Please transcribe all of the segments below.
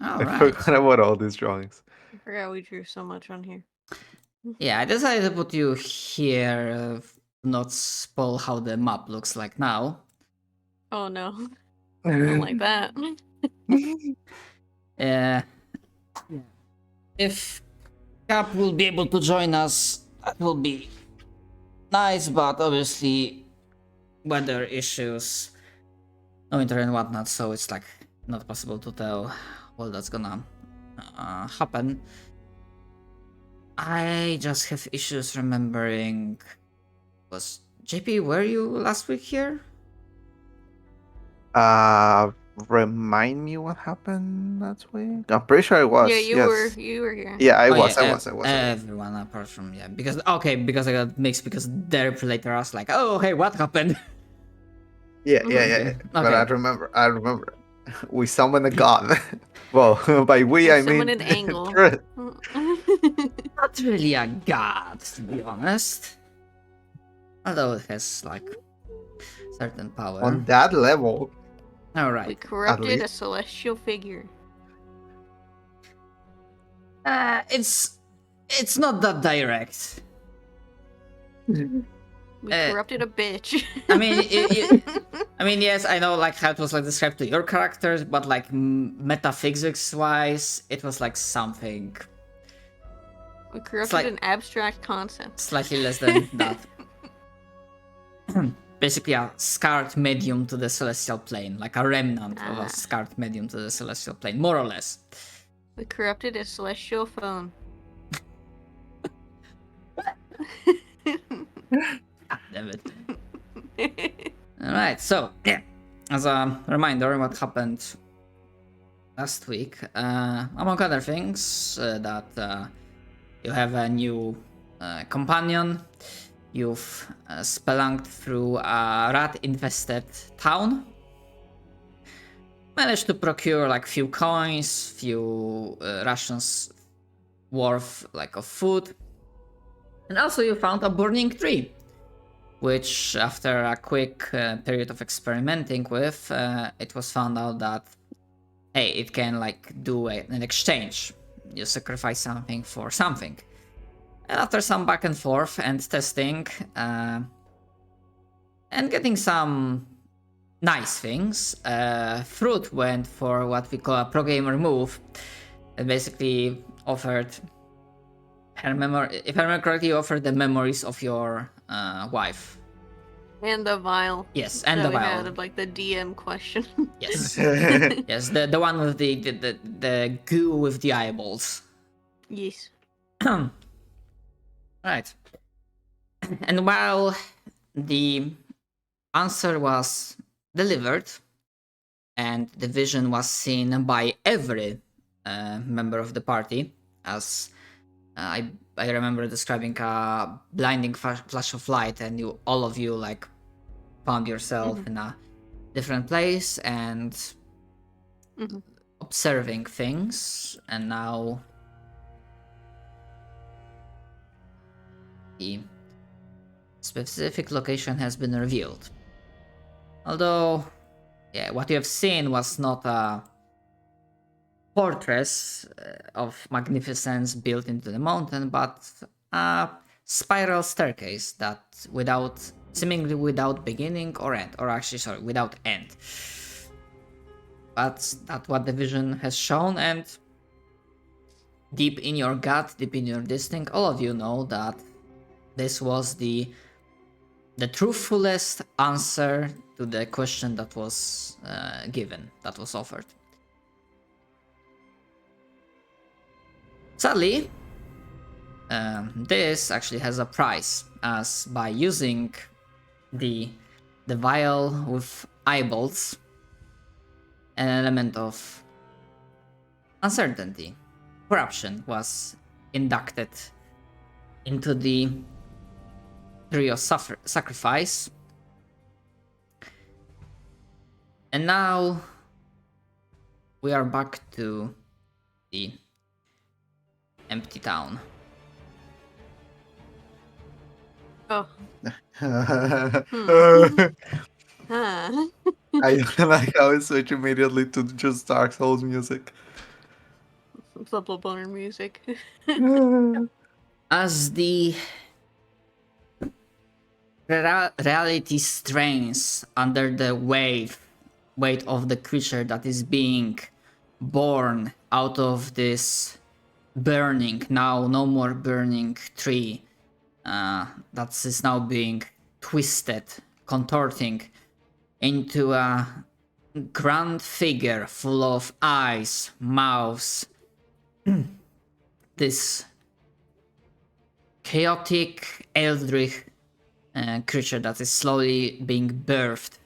All I right. forgot about all these drawings. I forgot we drew so much on here. Yeah, I decided to put you here, not spoil how the map looks like now. Oh no. Don't like that. If Cap will be able to join us, that will be nice, but obviously weather issues, no internet and whatnot, so it's like not possible to tell what that's gonna happen. I just have issues remembering. Was JP, were you last week here? Remind me what happened last week? I'm pretty sure I was. Yeah, you yes. were here. Yeah, I Oh, was. yeah, I was. everyone apart from because I got mixed because their later I was like, oh hey, what happened? Yeah. Okay. But I remember. We summoned a god. Well, by we I Someone mean an angle. Chris. Not really a god, to be honest. Although it has like certain power. On that level. All We right. corrupted a celestial figure. It's not that direct. We corrupted a bitch. I mean, I mean, yes, I know like how it was like described to your characters, but like metaphysics-wise, it was like something We corrupted like- an abstract concept. slightly less than that. Basically, a scarred medium to the celestial plane, like a remnant of a scarred medium to the celestial plane, more or less. We corrupted a celestial phone. Damn it. Alright, so, yeah. As a reminder, what happened last week, among other things, that you have a new companion, you've spelunked through a rat-infested town, managed to procure like few coins, few rations worth like of food, and also you found a burning tree, which after a quick period of experimenting with, it was found out that, hey, it can like do an exchange. You sacrifice something for something. And after some back and forth and testing, and getting some nice things, Fruit went for what we call a pro gamer move. It basically offered her memory, if I remember correctly, offered the memories of your wife. And the vial. Yes, and that the we vial. had of like the DM question. Yes. Yes, the one with the goo with the eyeballs. Yes. Right. And while the answer was delivered and the vision was seen by every member of the party, as I remember describing a blinding flash of light, and all of you like found yourself in a different place and observing things, and now the specific location has been revealed. Although, yeah, what you have seen was not a fortress of magnificence built into the mountain, but a spiral staircase that seemingly without beginning or end, or actually, sorry, without end. But that's what the vision has shown, and deep in your gut, deep in your distinct, all of you know that this was the truthfulest answer to the question that was given, that was offered. Sadly, this actually has a price, as by using the vial with eyeballs, an element of uncertainty, corruption was inducted into the tree of sacrifice. And now we are back to the empty town. Oh. I like how it switched immediately to just Dark Souls music. Double boner music. As the reality strains under the weight of the creature that is being born out of this burning, now no more burning tree, that is now being twisted, contorting into a grand figure full of eyes, mouths, this chaotic eldritch creature that is slowly being birthed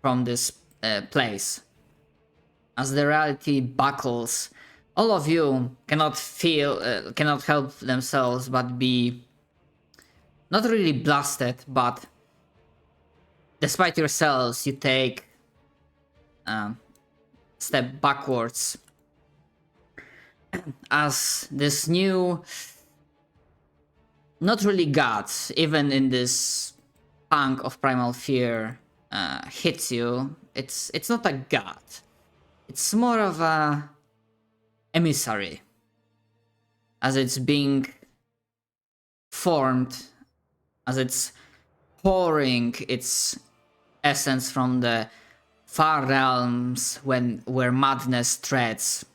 from this place. As the reality buckles, all of you cannot help themselves but be not really blasted, but despite yourselves, you take a step backwards as this new, not really god, even in this punk of primal fear hits you. It's not a god. It's more of a emissary, as it's being formed, as it's pouring its essence from the far realms where madness treads,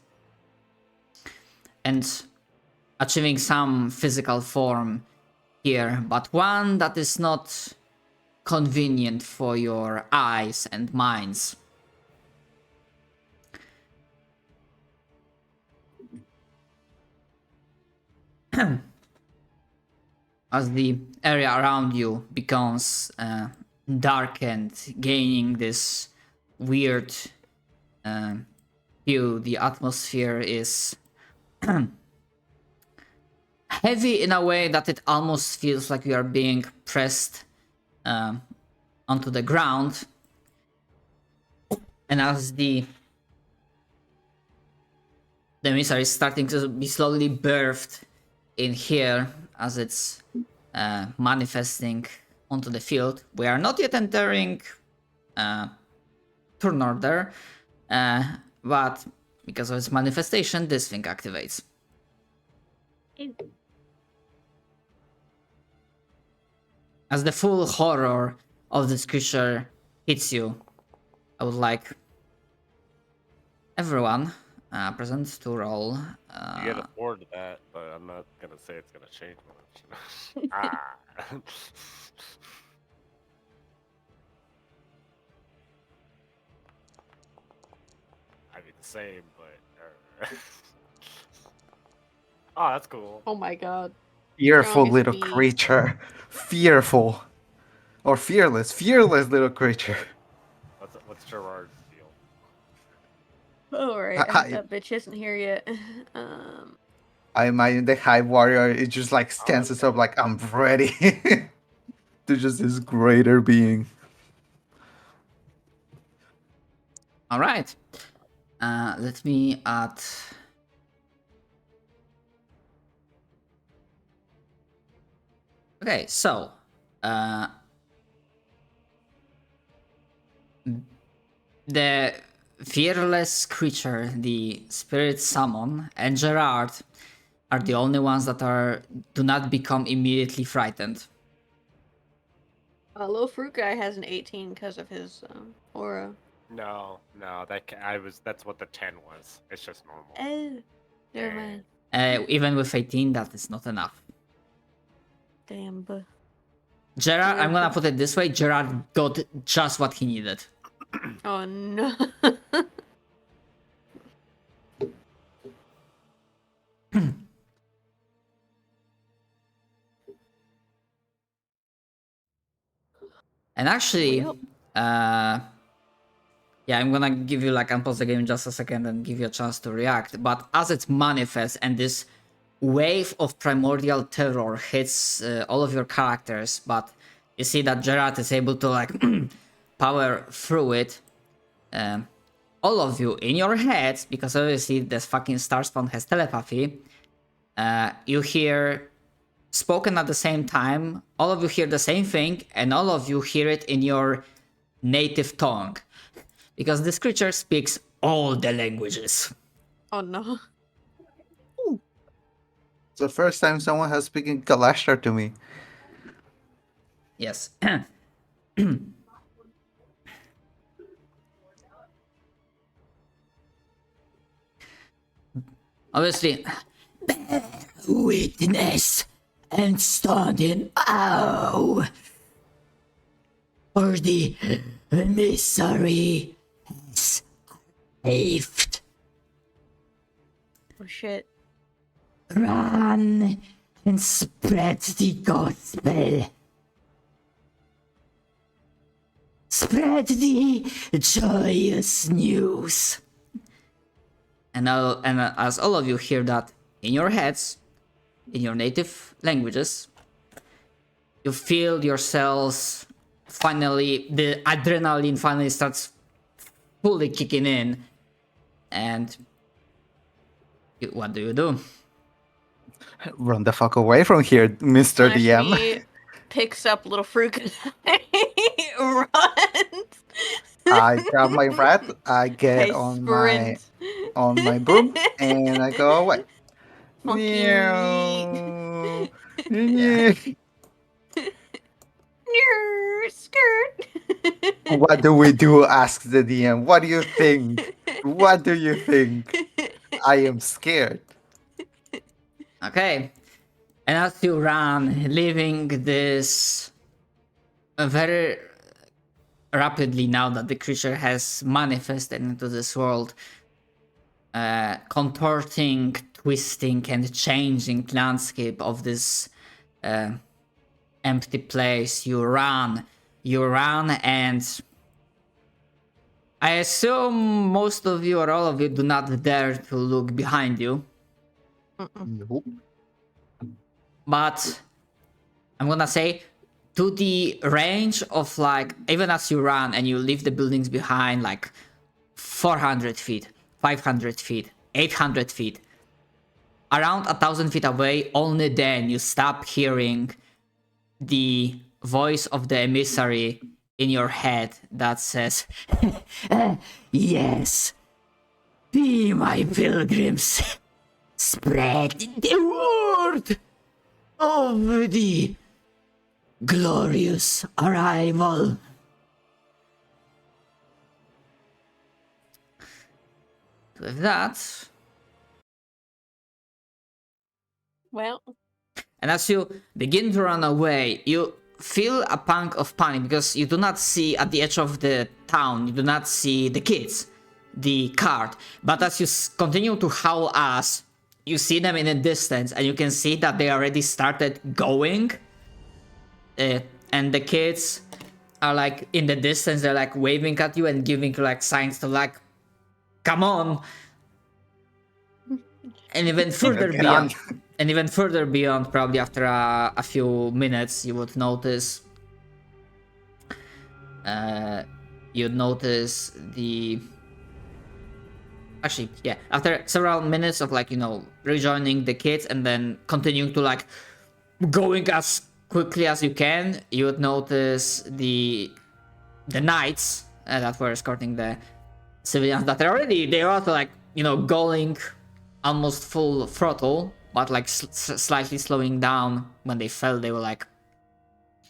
and achieving some physical form here, but one that is not convenient for your eyes and minds. As the area around you becomes darkened, gaining this weird hue, the atmosphere is heavy in a way that it almost feels like you are being pressed onto the ground. And as the emissary is starting to be slowly birthed in here, as it's manifesting onto the field, we are not yet entering turn order, but because of its manifestation, this thing activates. As the full horror of this creature hits you, I would like everyone present to roll. You get afford that, but I'm not gonna say it's gonna change much. Ah. I mean, the same, but. Oh, that's cool. Oh my god. Fearful Strongest little being. creature. Fearful. Or fearless little creature. What's Gerard's deal? Alright, that bitch isn't here yet. I imagine the High Warrior, it just like stands up like, I'm ready. To just this greater being. Alright. Let me add... Okay, so... the fearless creature, the spirit summon, and Gerard are the only ones that do not become immediately frightened. Low Fruit Guy has an 18 because of his aura. No, that's what the 10 was. It's just normal. Oh, never mind. Even with 18, that is not enough. Damn, but... Gerard, I'm gonna put it this way, Gerard got just what he needed. Oh no. And actually, Well. yeah, I'm gonna give you like unpause the game in just a second and give you a chance to react. But as it manifests and this wave of primordial terror hits all of your characters, but you see that Gerard is able to like power through it. All of you in your heads, because obviously this fucking Starspawn has telepathy, you hear spoken at the same time. All of you hear the same thing, and all of you hear it in your native tongue, because this creature speaks all the languages. Oh no. It's the first time someone has spoken Kalashtar to me. Yes. Obviously, witness and stand in awe for the misery has arrived. Oh shit. Run and spread the gospel. Spread the joyous news. And as all of you hear that in your heads, in your native languages, you feel yourselves finally, the adrenaline finally starts fully kicking in. And what do you do? Run the fuck away from here, Mr. DM. She picks up little fruit and runs. I grab my rat, I get I on sprint. my broom, and I go away. Funky Meow. Yeah. skirt. What do we do? Asks the DM. What do you think? What do you think? I am scared. Okay. And as you run, leaving this very rapidly now that the creature has manifested into this world, contorting, twisting, and changing landscape of this empty place. You run, and I assume most of you or all of you do not dare to look behind you. Nope. But I'm gonna say, to the range of like, even as you run and you leave the buildings behind, like 400 feet, 500 feet, 800 feet, around 1,000 feet away, only then you stop hearing the voice of the emissary in your head that says, yes, be my pilgrims, spread the word of the glorious arrival. With that, Well, and as you begin to run away, you feel a pang of panic because you do not see at the edge of the town, you do not see the kids, the cart. But as you continue to howl ass, you see them in the distance and you can see that they already started going. And the kids are like in the distance, they're like waving at you and giving like signs to like, come on. And even further Get on. beyond, and even further beyond, probably after a few minutes, you would notice. You'd notice the. Actually, yeah. After several minutes of like rejoining the kids and then continuing to like going as quickly as you can, you would notice the knights that were escorting the civilians that are already, they're also like going almost full throttle, but like slightly slowing down. When they fell, they were like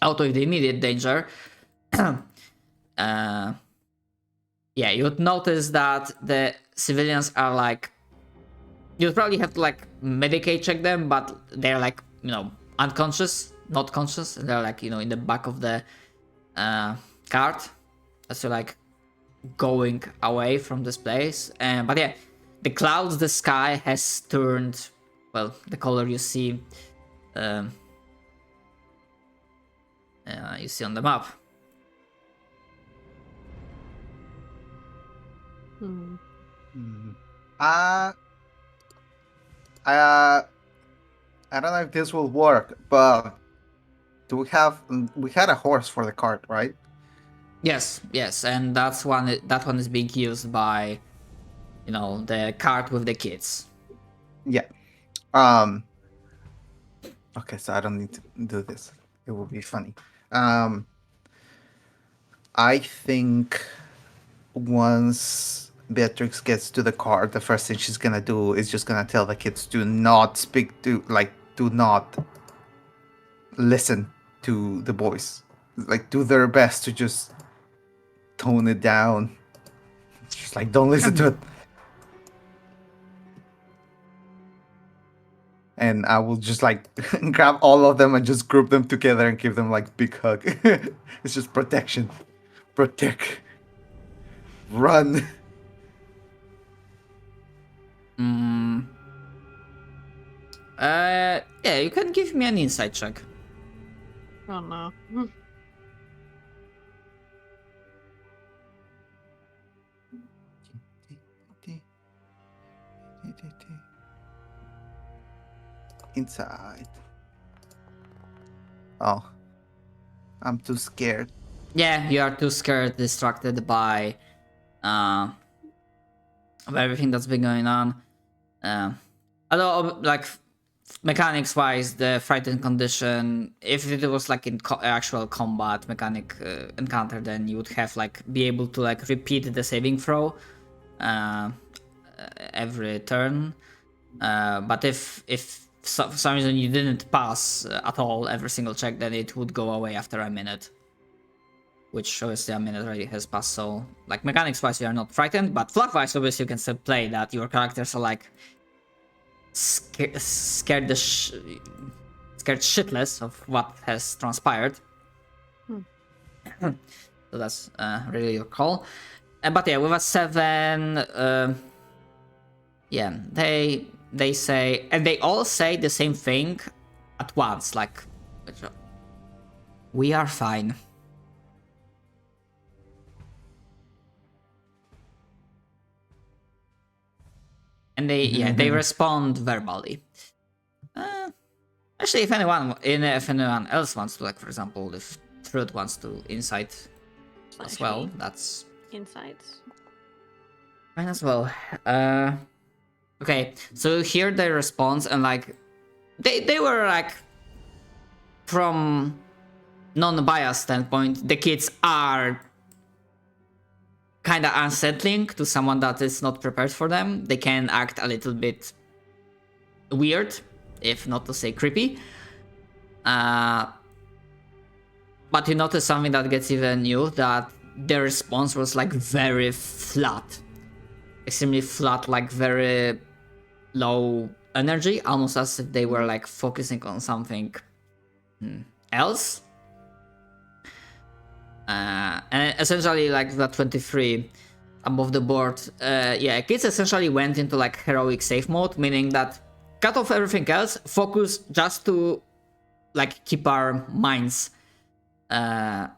out of the immediate danger. Yeah, you would notice that the civilians are like, you'd probably have to like medicate check them, but they're like unconscious, not conscious. They're like in the back of the cart as you're like going away from this place. But yeah, the clouds, the sky has turned, well, the color you see on the map. I don't know if this will work, but we had a horse for the cart, right? Yes, and that one is being used by the cart with the kids. Yeah. Okay, so I don't need to do this. It will be funny. I think once Beatrix gets to the car, the first thing she's gonna do is just gonna tell the kids to not speak to, like, do not listen to the boys. Like, do their best to just tone it down. Just like, don't listen to it. And I will just like grab all of them and just group them together and give them like big hug. It's just protection. Protect. Run. Yeah, you can give me an insight check. Oh no. Inside. Oh. I'm too scared. Yeah, you are too scared, distracted by everything that's been going on. Although, like, mechanics-wise, the frightened condition, if it was like in actual combat mechanic encounter, then you would have like be able to like repeat the saving throw every turn. But if for some reason you didn't pass at all every single check, then it would go away after a minute. Which obviously a minute already has passed, so like mechanics-wise you are not frightened, but fluff-wise obviously you can still play that your characters are like scared shitless of what has transpired. So that's really your call. But yeah, with a 7, yeah, they say, and they all say the same thing at once, like, we are fine. And they respond verbally. Actually, if anyone else wants to, like, for example, if Truth wants to insight as well, that's Insights. fine as well. Okay, so here their response, and like they were like, from non-biased standpoint, the kids are kind of unsettling to someone that is not prepared for them. They can act a little bit weird, if not to say creepy. But you notice something that gets even new, that their response was like very flat. Extremely flat, like very low energy, almost as if they were like focusing on something else. And essentially, like that 23 above the board, yeah, kids essentially went into like heroic safe mode, meaning that cut off everything else, focus just to like keep our minds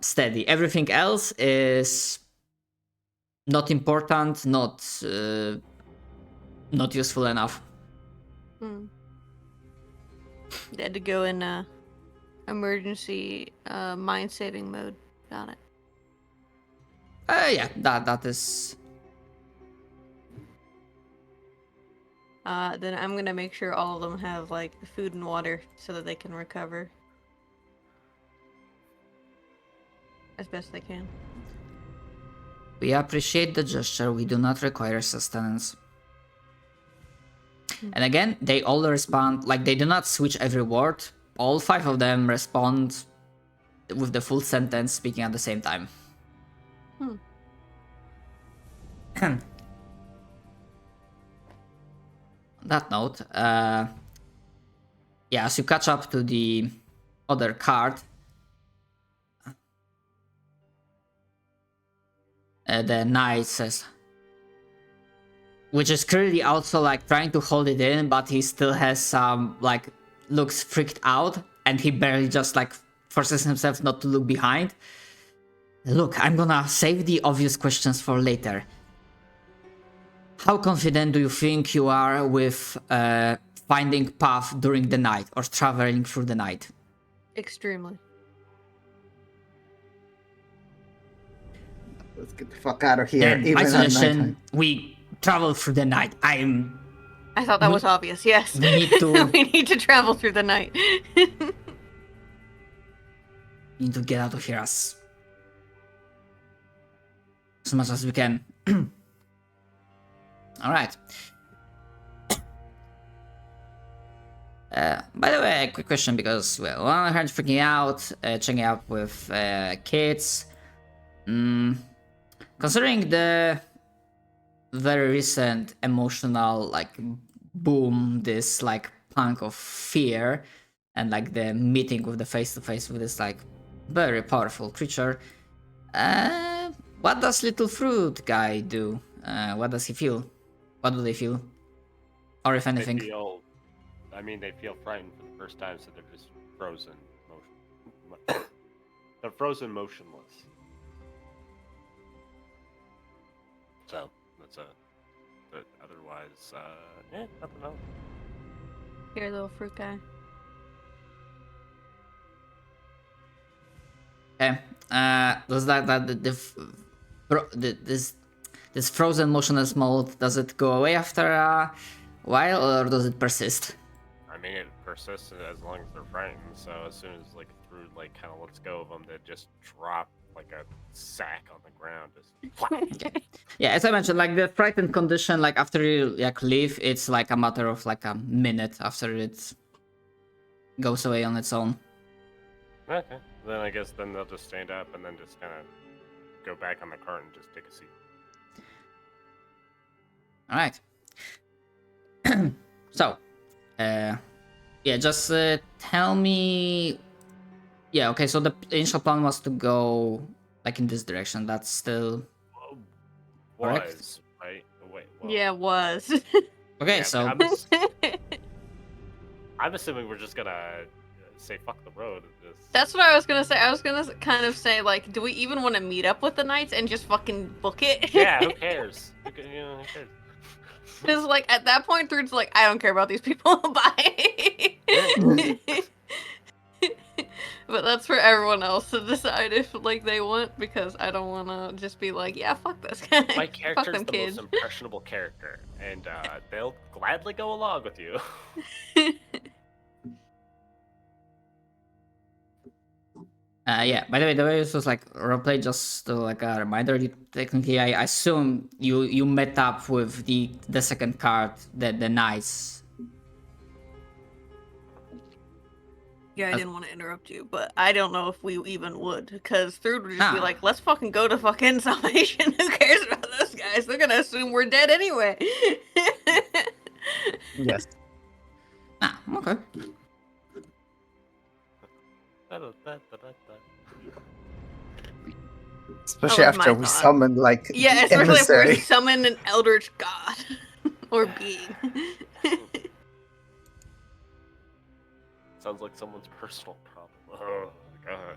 steady. Everything else is not important, not useful enough. They had to go in emergency mind saving mode. Got it. Yeah, that is. Then I'm gonna make sure all of them have like food and water so that they can recover as best they can. We appreciate the gesture. We do not require sustenance. And again, they all respond, like they do not switch every word. All 5 of them respond with the full sentence, speaking at the same time. On that note, yeah, as you catch up to the other card, the knight says, which is clearly also like trying to hold it in, but he still has some like looks freaked out, and he barely just like forces himself not to look behind. Look, I'm gonna save the obvious questions for later. How confident do you think you are with finding path during the night or traveling through the night? Extremely. Let's get the fuck out of here. Then Even my at suggestion, nighttime. we travel through the night. I thought that was obvious. Yes. We need to we need to travel through the night. need to get out of here as much as we can. All right. By the way, a quick question because, well, I heard freaking out, checking out with kids. Considering the very recent emotional, like, boom, this, like, punk of fear, and, like, the meeting with the face-to-face with this, like, very powerful creature, what does little fruit guy do? What does he feel? What do they feel? Or if anything? They feel frightened for the first time, so they're just frozen. They're frozen motionless. So, that's but otherwise, nothing else. Here, little fruit guy. Okay. Does this frozen motionless mode, does it go away after a while, or does it persist? It persists as long as they're frightened. So as soon as Through kind of lets go of them, they just drop like a sack on the ground. Just Yeah, as I mentioned, like the frightened condition, like after you leave, it's like a matter of like a minute after it goes away on its own. Okay. Then I guess they'll just stand up and then just kind of go back on the cart and just take a seat. All right. So, yeah, just tell me. Yeah, okay. So the initial plan was to go like in this direction. That's still correct? Was right? Wait. Well, Yeah, it was. Okay. yeah, So I'm assuming we're just gonna say fuck the road. And just... That's what I was gonna say. I was gonna kind of say, like, do we even want to meet up with the knights and just fucking book it? Yeah, who cares? Who cares? Because, like, at that point, Thrude's like, I don't care about these people. Bye. But that's for everyone else to decide if, like, they want, because I don't want to just be like, yeah, fuck this guy. My Fuck character's them the kids. most impressionable character, and they'll gladly go along with you. yeah. By the way, this was like roleplay. Just like a reminder. Technically, I assume you met up with the second card, the knights. Yeah, I didn't want to interrupt you, but I don't know if we even would, because Thrude would just be like, let's fucking go to fucking Salvation. Who cares about those guys? They're gonna assume we're dead anyway. Yes. Okay. Especially That was after my we thought. summoned like Yeah, the especially if emissary. we summon an eldritch god. Or being. Sounds like someone's personal problem. Oh, God.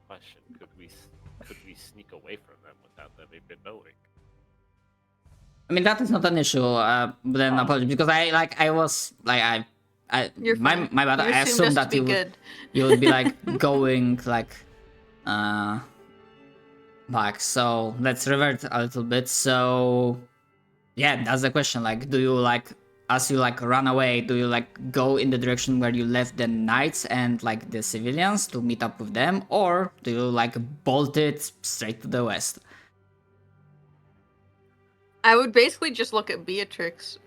Question: could we sneak away from them without them even knowing? I mean that is not an issue. But then apologies because I was like You're fine. my bad. You I assumed us assumed to that be good. you would be like going like back. So let's revert a little bit. So yeah, that's the question. Like, do you like as you like run away? Do you like go in the direction where you left the knights and like the civilians to meet up with them, or do you like bolt it straight to the west? I would basically just look at Beatrix.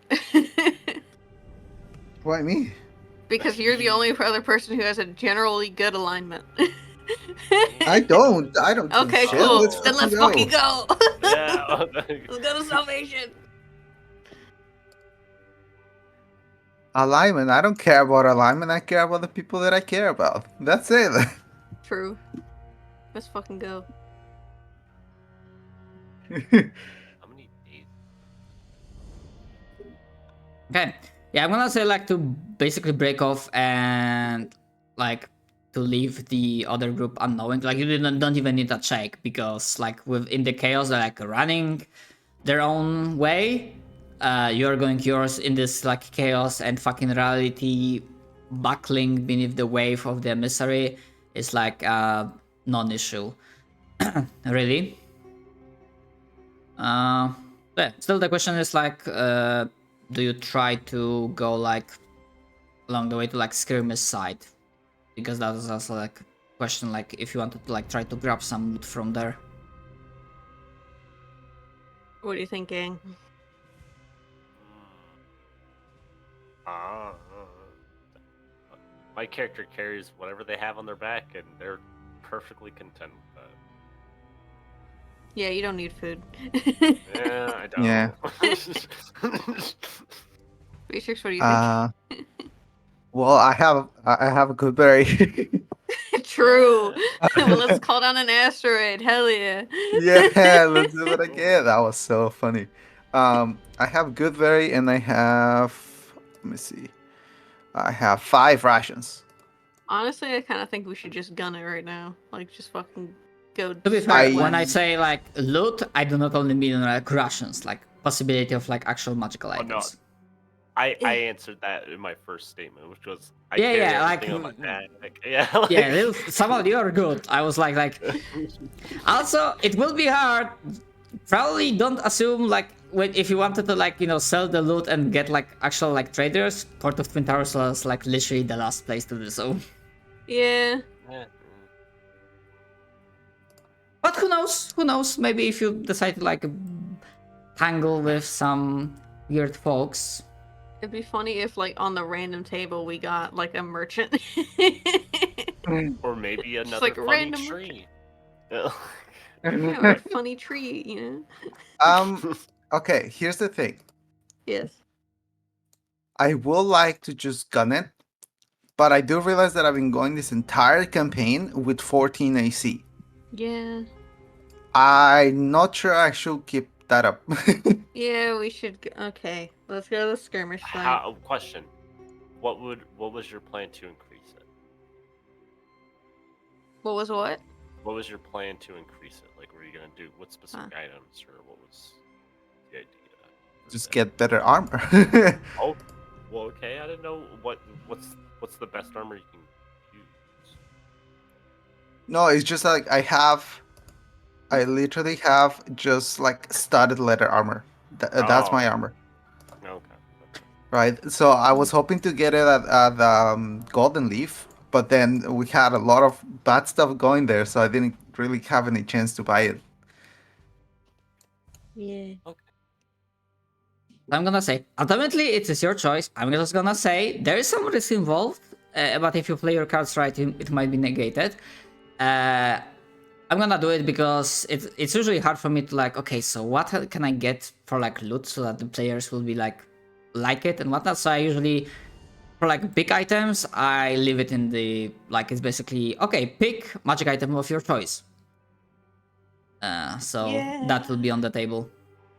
Why me? Because you're the only other person who has a generally good alignment. I don't. I don't. do Okay, shit. cool. Let's Then let's fucking fucking go. Yeah. Let's go to Salvation. Alignment. I don't care about alignment. I care about the people that I care about. That's it. True. Let's fucking go. How many days? Okay. Yeah, I'm gonna say like to basically break off and like to leave the other group unknowing. Like you don't even need a check because like within the chaos they're like running their own way. You're going yours in this like chaos and fucking reality buckling beneath the wave of the emissary is like a non-issue. Really. But still the question is like do you try to go like along the way to like skirmish side? Because that is also like question, like if you wanted to like try to grab some loot from there. What are you thinking? Uh, my character carries whatever they have on their back, and they're perfectly content with that. Yeah, you don't need food. Yeah, I don't. Yeah. Research, what do you think? Well, I have a good berry. True. Well, let's call down an asteroid. Hell yeah. Yeah, let's do it again. That was so funny. I have good berry, and I have. Let me see. I have 5 rations. Honestly, I kind of think we should just gun it right now. Like, just fucking go. To be fair, I- when I say like loot, I do not only mean like rations, like possibility of like actual magical Oh, no. items. I answered that in my first statement, which was I Yeah, carry yeah, everything on my back. Yeah, Yeah, somehow you are good. I was like. Also, it will be hard. Probably don't assume like if you wanted to like sell the loot and get like actual like traders, Port of Twin Towers was like literally the last place to do so. Yeah. Yeah. But who knows? Who knows? Maybe if you decide to like tangle with some weird folks. It'd be funny if, like, on the random table we got like a merchant. Or maybe another like funny random- tree. Yeah. Yeah, or a funny tree, Okay, here's the thing. Yes. I will like to just gun it, but I do realize that I've been going this entire campaign with 14 AC. Yeah. I'm not sure I should keep that up. Yeah, we should. Okay, let's go to the skirmish site. Question: What was your plan to increase it? What was what? What was your plan to increase it? Like, what were you gonna do? What specific items, or what was the idea? Just get better armor. Oh, well, okay. I didn't know what's the best armor you can use. No, it's just like I literally have just like studded leather armor. That's Oh. my armor, Okay. right? So I was hoping to get it at Golden Leaf, but then we had a lot of bad stuff going there, so I didn't really have any chance to buy it. Yeah. I'm gonna say, ultimately, it is your choice. I'm just gonna say there is some risk involved, but if you play your cards right, it might be negated. I'm gonna do it because it's usually hard for me to like, okay, so what can I get for like loot so that the players will be like it and whatnot. So I usually, for like big items, I leave it in the, like, it's basically, okay, pick magic item of your choice. So Yeah. that will be on the table.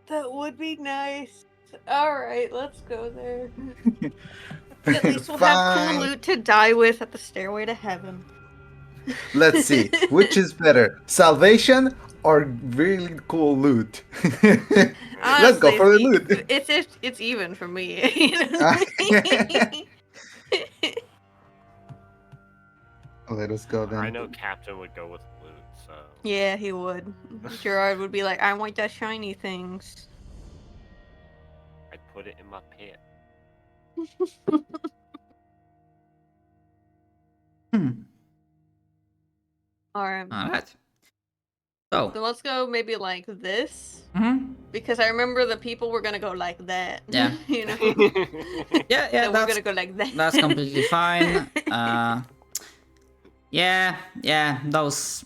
That would be nice. All right, let's go there. At least we'll have Fine. cool loot to die with at the stairway to heaven. Let's see, which is better, salvation or really cool loot? Let's go Honestly, for the loot. It's even for me. You know what I mean? Let us go then. I know Captain would go with loot, so Yeah, he would. Gerard would be like, I want that shiny things. I'd put it in my pit. Alright. Alright. So, So let's go maybe like this. mhm. Because I remember the people were gonna go like that. Yeah. You know? yeah, So we're that's gonna go like that. that's completely fine. Yeah, those.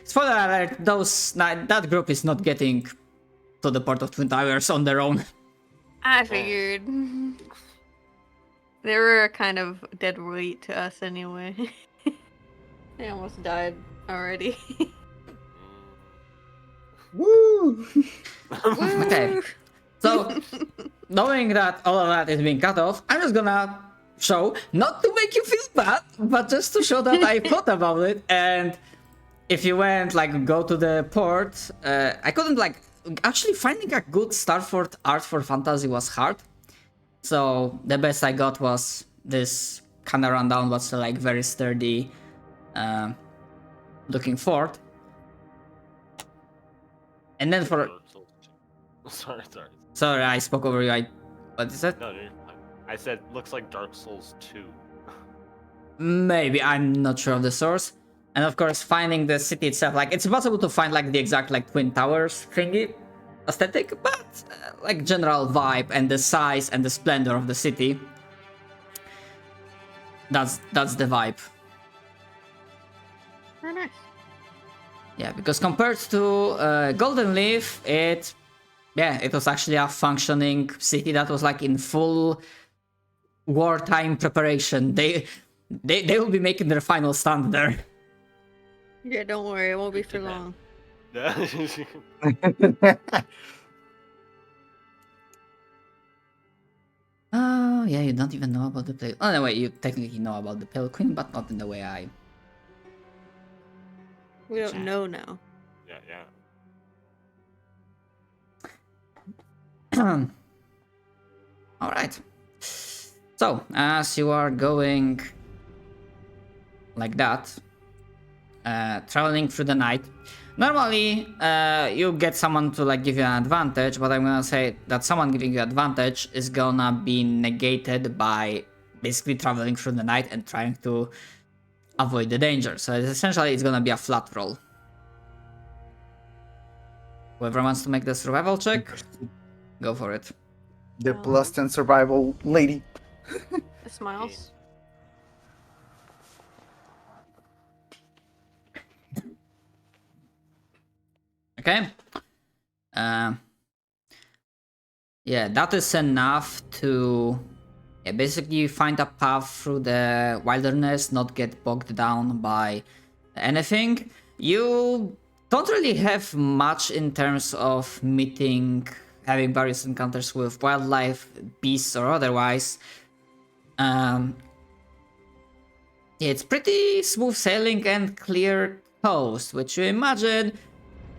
Spoiler alert! That group is not getting to the Port of Twin Towers on their own. I figured. They were kind of dead weight to us anyway. They almost died already. Woo! Okay. Woo! So, knowing that all of that is being cut off, I'm just gonna show, not to make you feel bad, but just to show that I thought about it. And if you went, like, go to the port, I couldn't, like, actually finding a good Starford art for fantasy was hard. So, the best I got was this kind of rundown, but still, like, very sturdy looking fort. And then for... Dark Souls 2. Sorry. Sorry, I spoke over you. What is it? No, you're fine. I said looks like Dark Souls 2. Maybe, I'm not sure of the source. And of course, finding the city itself, like it's impossible to find like the exact like Twin Towers thingy aesthetic, but like general vibe and the size and the splendor of the city. That's the vibe. Very nice. Yeah, because compared to Golden Leaf, it was actually a functioning city that was like in full wartime preparation. They will be making their final stand there. Yeah, don't worry, it won't be for long. Oh, yeah, you don't even know about the Pale... Oh, no, wait, you technically know about the Pale Queen, but not in the way I... We don't know now. Yeah. Alright. So, as you are going like that, traveling through the night, normally you get someone to like give you an advantage, but I'm gonna say that someone giving you advantage is gonna be negated by basically traveling through the night and trying to avoid the danger. So essentially it's gonna be a flat roll. Whoever wants to make the survival check, go for it. The plus 10 survival lady. It smiles. Okay. Yeah, that is enough to basically find a path through the wilderness, not get bogged down by anything. You don't really have much in terms of having various encounters with wildlife, beasts, or otherwise. Yeah, it's pretty smooth sailing and clear coast, which you imagine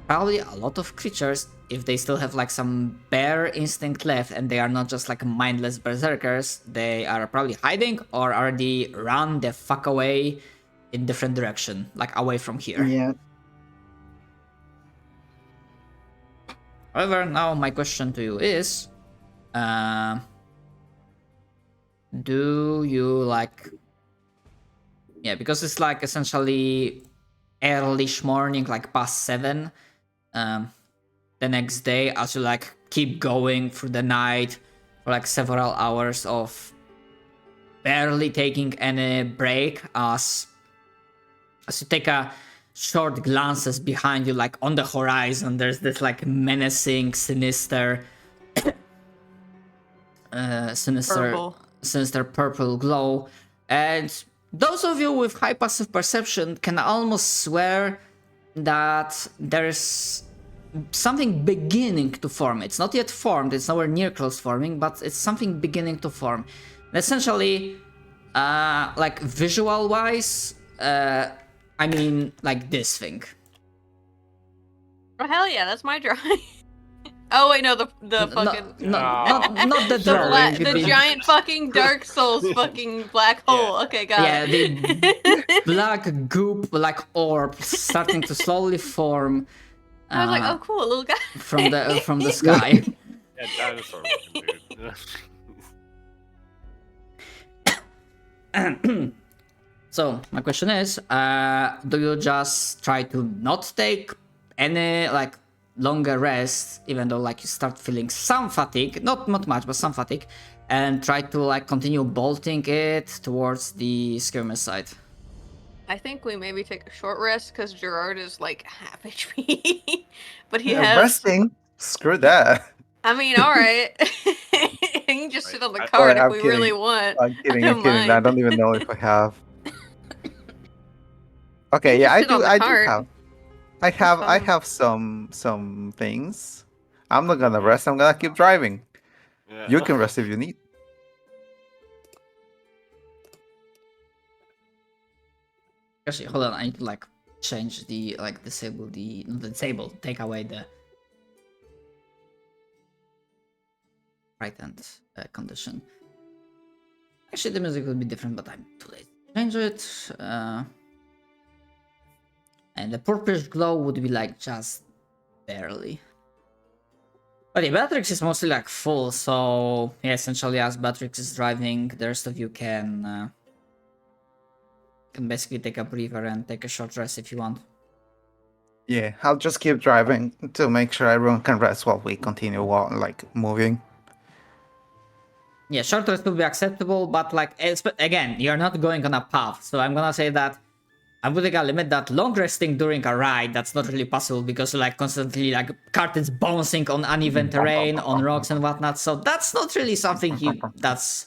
probably a lot of creatures, if they still have like some bear instinct left and they are not just like mindless berserkers, they are probably hiding or already run the fuck away in different direction, like away from here. Yeah. However, now my question to you is, do you like... Yeah, because it's like essentially early-ish morning, like past 7. The next day, as you like keep going through the night for like several hours of barely taking any break, as you take a short glances behind you, like on the horizon, there's this like menacing, sinister purple glow, and those of you with high passive perception can almost swear that there's something beginning to form. It's not yet formed, it's nowhere near close forming, but it's something beginning to form. And essentially, like visual wise, I mean like this thing. Oh hell yeah, that's my drawing. Oh wait, no, the fucking Not the drawing. the giant fucking Dark Souls fucking black hole. Okay, got it. The black goop like orb starting to slowly form. I was like, oh cool, a little guy from the sky. Yeah, dinosaur looking dude. So my question is, do you just try to not take any like longer rest, even though like you start feeling some fatigue, not much, but some fatigue, and try to like continue bolting it towards the skirmish side? I think we maybe take a short rest because Gerard is like half HP, but he has Resting? Screw that. I mean, all right. You can just sit on the Alright, cart if I'm we kidding. really want. I'm kidding. I I'm don't kidding. I mind. don't even know if I have. Okay, yeah, can I sit on do. the I do cart. have. I fine. have some things. I'm not gonna rest. I'm gonna keep driving. Yeah. You can rest if you need. Actually, hold on, I need to like change the like disable, take away the right hand condition. Actually, the music will be different, but I'm too late to change it. And the purplish glow would be like just barely. But yeah, Beatrix is mostly like full, so yeah, essentially as Beatrix is driving, the rest of you can can basically take a breather and take a short rest if you want. Yeah, I'll just keep driving to make sure everyone can rest while we continue moving. Yeah, short rest will be acceptable, but like again, you're not going on a path, so I'm gonna say that I'm putting a limit that long resting during a ride, that's not really possible because like constantly like cart is bouncing on uneven terrain, on rocks and whatnot, so that's not really something that's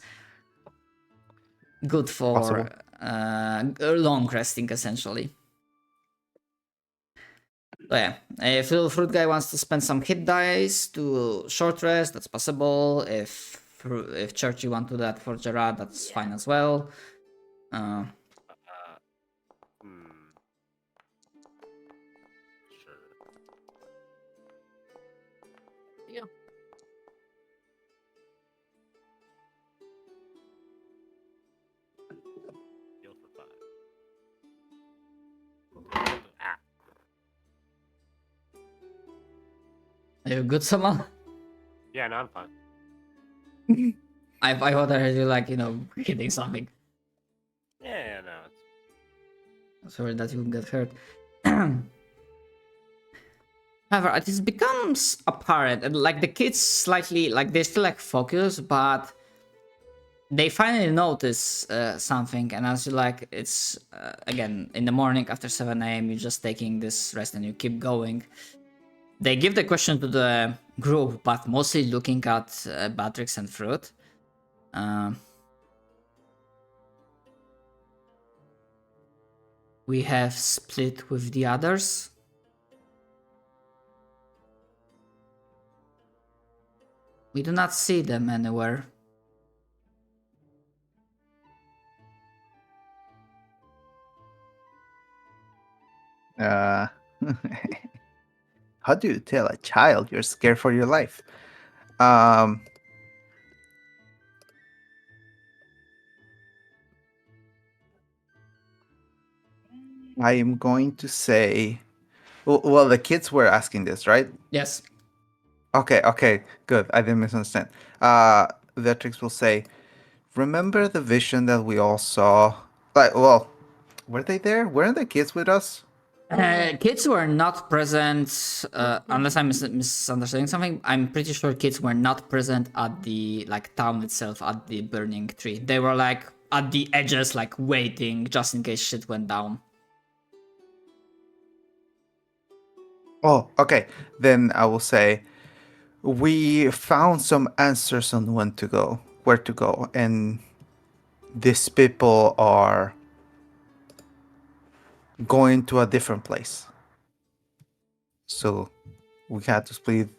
good for long resting essentially. So yeah, if little fruit guy wants to spend some hit dice to short rest, that's possible. If Churchy want to do that for Gerard, that's fine as well. Sure. Yeah. Heal for 5. Ah. Are you good, someone? Yeah, no, I'm fine. I thought I heard you like, hitting something. Yeah, no. Sorry that you get hurt. However, it becomes apparent, and like the kids slightly, like they still like focus, but they finally notice something, and as you like, it's again in the morning after 7 a.m. You're just taking this rest and you keep going. They give the question to the group, but mostly looking at Beatrix and Fruit. We have split with the others. We do not see them anywhere. How do you tell a child you're scared for your life? I am going to say, well, the kids were asking this, right? Yes. Okay, good. I didn't misunderstand. Beatrix will say, remember the vision that we all saw? Were they there? Weren't the kids with us? Kids were not present, unless I'm misunderstanding something. I'm pretty sure kids were not present at the town itself, at the burning tree. They were at the edges, waiting just in case shit went down. Oh, okay. Then I will say, we found some answers on where to go, and these people are going to a different place. So we had to split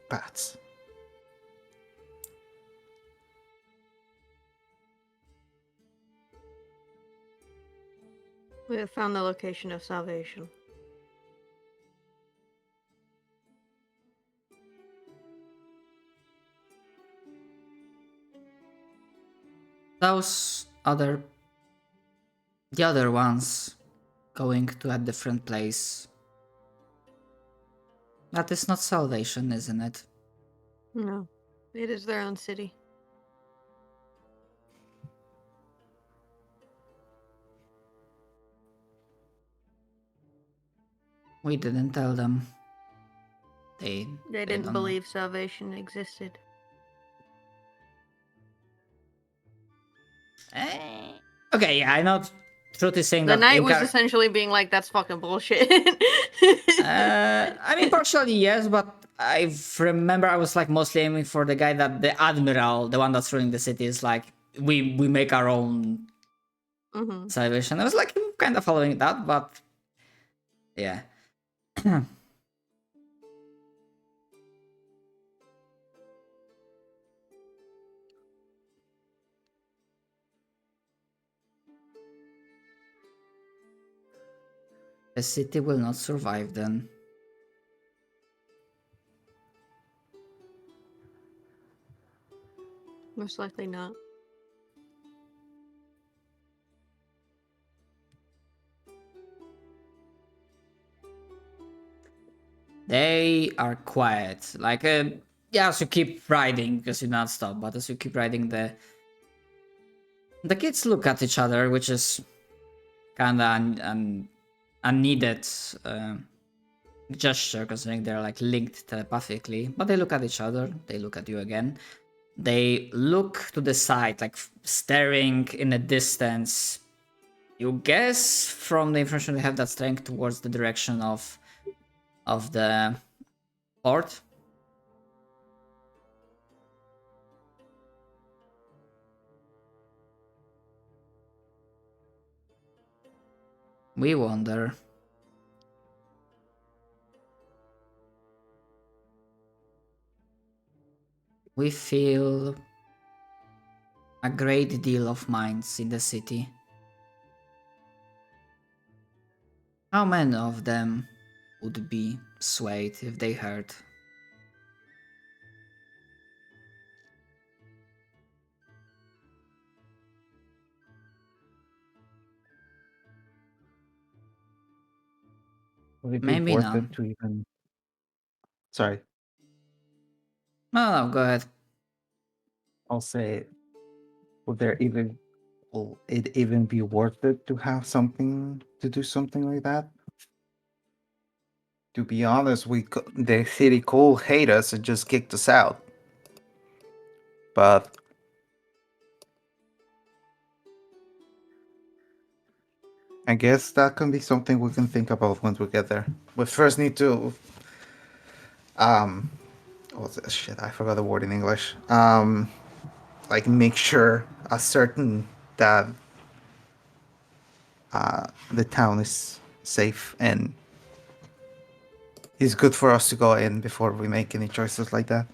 paths. We have found the location of salvation. The other ones going to a different place. That is not salvation, isn't it? No, it is their own city. We didn't tell them. They didn't believe salvation existed. Okay, yeah, I know. Truth is saying the that knight was essentially being like, "That's fucking bullshit." I mean, partially yes, but I remember I was mostly aiming for the guy that the admiral, the one that's ruling the city, is we make our own salvation. I was kind of following that, but yeah. The city will not survive then. Most likely not. They are quiet. As you keep riding, because you not stop, but as you keep riding, the kids look at each other, which is kind of unneeded gesture, considering they're like linked telepathically. But they look at each other. They look at you again. They look to the side, like staring in the distance. You guess from the information they have that strength towards the direction of the port. We wonder. We feel a great deal of minds in the city. How many of them would be swayed if they heard? Would it be Maybe worth not. it to even? Sorry, No, go ahead. I'll say, will it even be worth it to have something to do something like that? To be honest, the city could hate us and just kicked us out. But I guess that can be something we can think about once we get there. We first need to what's this shit? I forgot the word in English. Like make sure that the town is safe and is good for us to go in before we make any choices like that.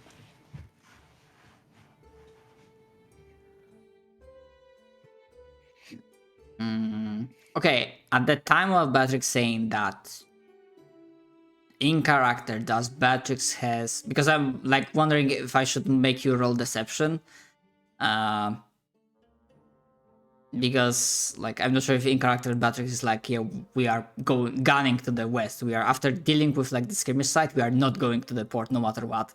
Okay, at the time of Beatrix saying that, in character, does Beatrix has, because I'm like wondering if I should make you roll deception, because like I'm not sure if in character Beatrix is like, yeah, we are gunning to the west. We are, after dealing with like the skirmish site, we are not going to the port no matter what.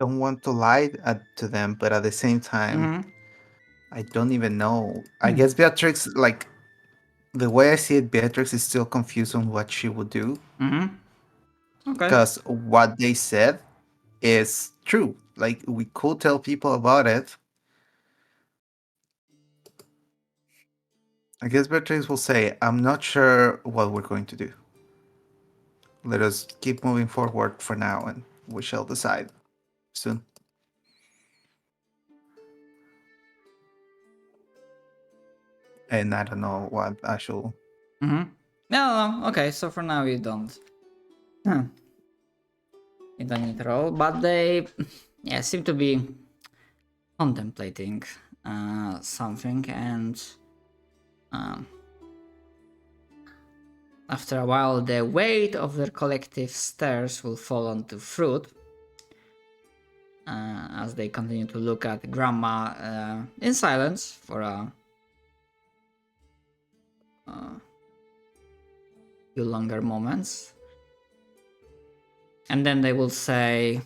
Don't want to lie to them, but at the same time, I don't even know. I guess Beatrix, like the way I see it, Beatrix is still confused on what she would do. Okay. Because what they said is true. Like we could tell people about it. I guess Beatrix will say, "I'm not sure what we're going to do. Let us keep moving forward for now, and we shall decide soon." And I don't know what I should. No, okay, so for now you don't. You don't need to roll, but they seem to be contemplating something, and after a while the weight of their collective stares will fall onto Fruit as they continue to look at Grandma in silence for a few longer moments. And then they will say,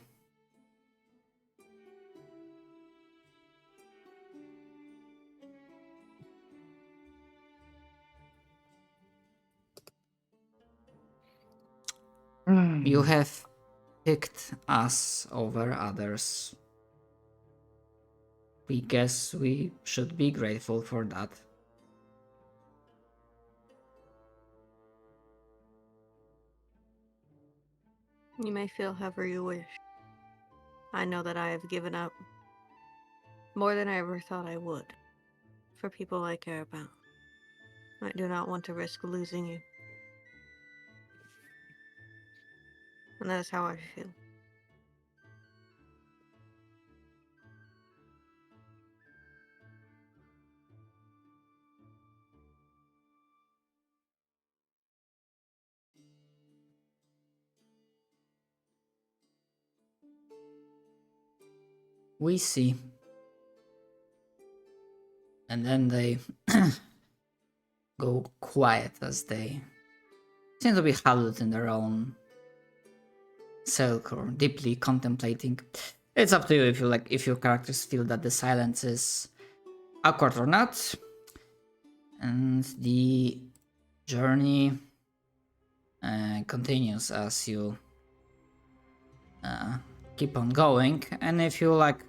you have picked us over others. We guess we should be grateful for that. You may feel however you wish. I know that I have given up more than I ever thought I would for people I care about. I do not want to risk losing you. And that is how I feel. We see. And then they go quiet as they seem to be huddled in their own silk or deeply contemplating. It's up to you if you like, if your characters feel that the silence is awkward or not. And the journey continues as you keep on going. And if you like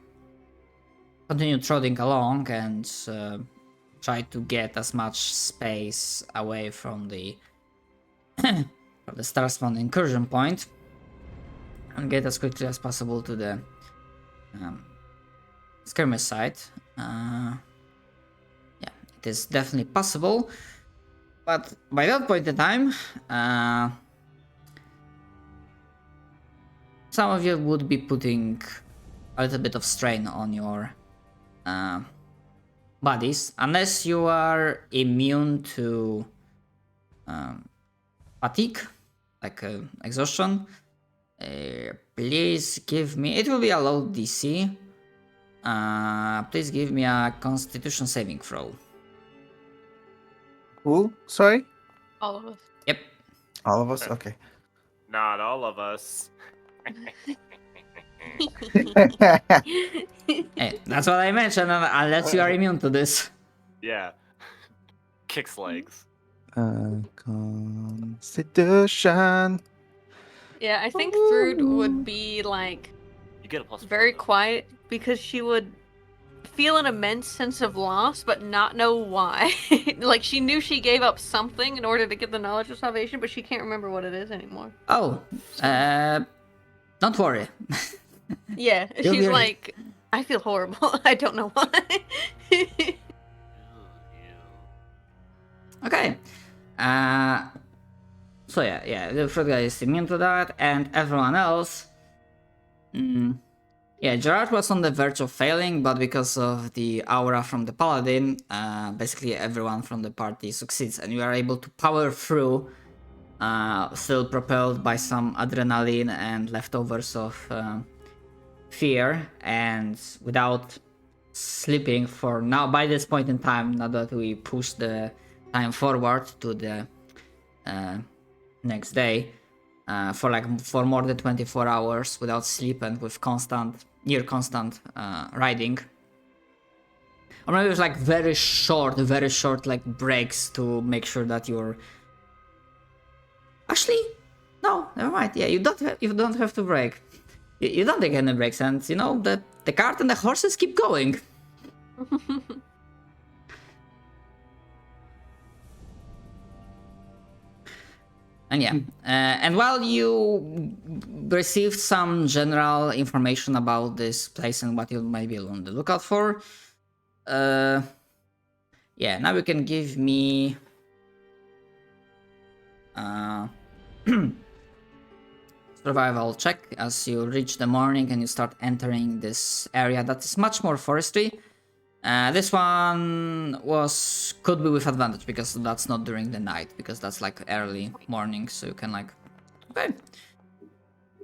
continue trotting along and try to get as much space away from the from the Starspawn incursion point and get as quickly as possible to the skirmish site. Yeah, it is definitely possible, but by that point in time, some of you would be putting a little bit of strain on your bodies, unless you are immune to fatigue, like exhaustion. Please give me, it will be a low DC. Please give me a Constitution saving throw. Who? Sorry? All of us. Yep. All of us? Okay. Not all of us. Hey, that's what I mentioned, unless you are immune to this. Yeah. Kicks legs. Constitution. Yeah, I think Thrud would be like You get a plus. very 4, though. quiet because she would feel an immense sense of loss but not know why. Like she knew she gave up something in order to get the knowledge of salvation, but she can't remember what it is anymore. Oh, don't worry. Yeah, You'll she's be- like, I feel horrible. I don't know why. Okay. So yeah, the fruit guy is immune to that, and everyone else. Yeah, Gerard was on the verge of failing, but because of the aura from the paladin, basically everyone from the party succeeds, and you are able to power through, still propelled by some adrenaline and leftovers of fear, and without sleeping for now. By this point in time, now that we push the time forward to the next day, for more than 24 hours without sleep and with near constant riding, or maybe it's like very short like breaks to make sure that you're actually no, never mind. Yeah, you don't have to break. You don't take any breaks, and you know that the cart and the horses keep going. And yeah, and while you received some general information about this place and what you might be on the lookout for, yeah, now you can give me survival check as you reach the morning and you start entering this area that is much more forestry. This one could be with advantage because that's not during the night, because that's like early morning, so you can like, okay.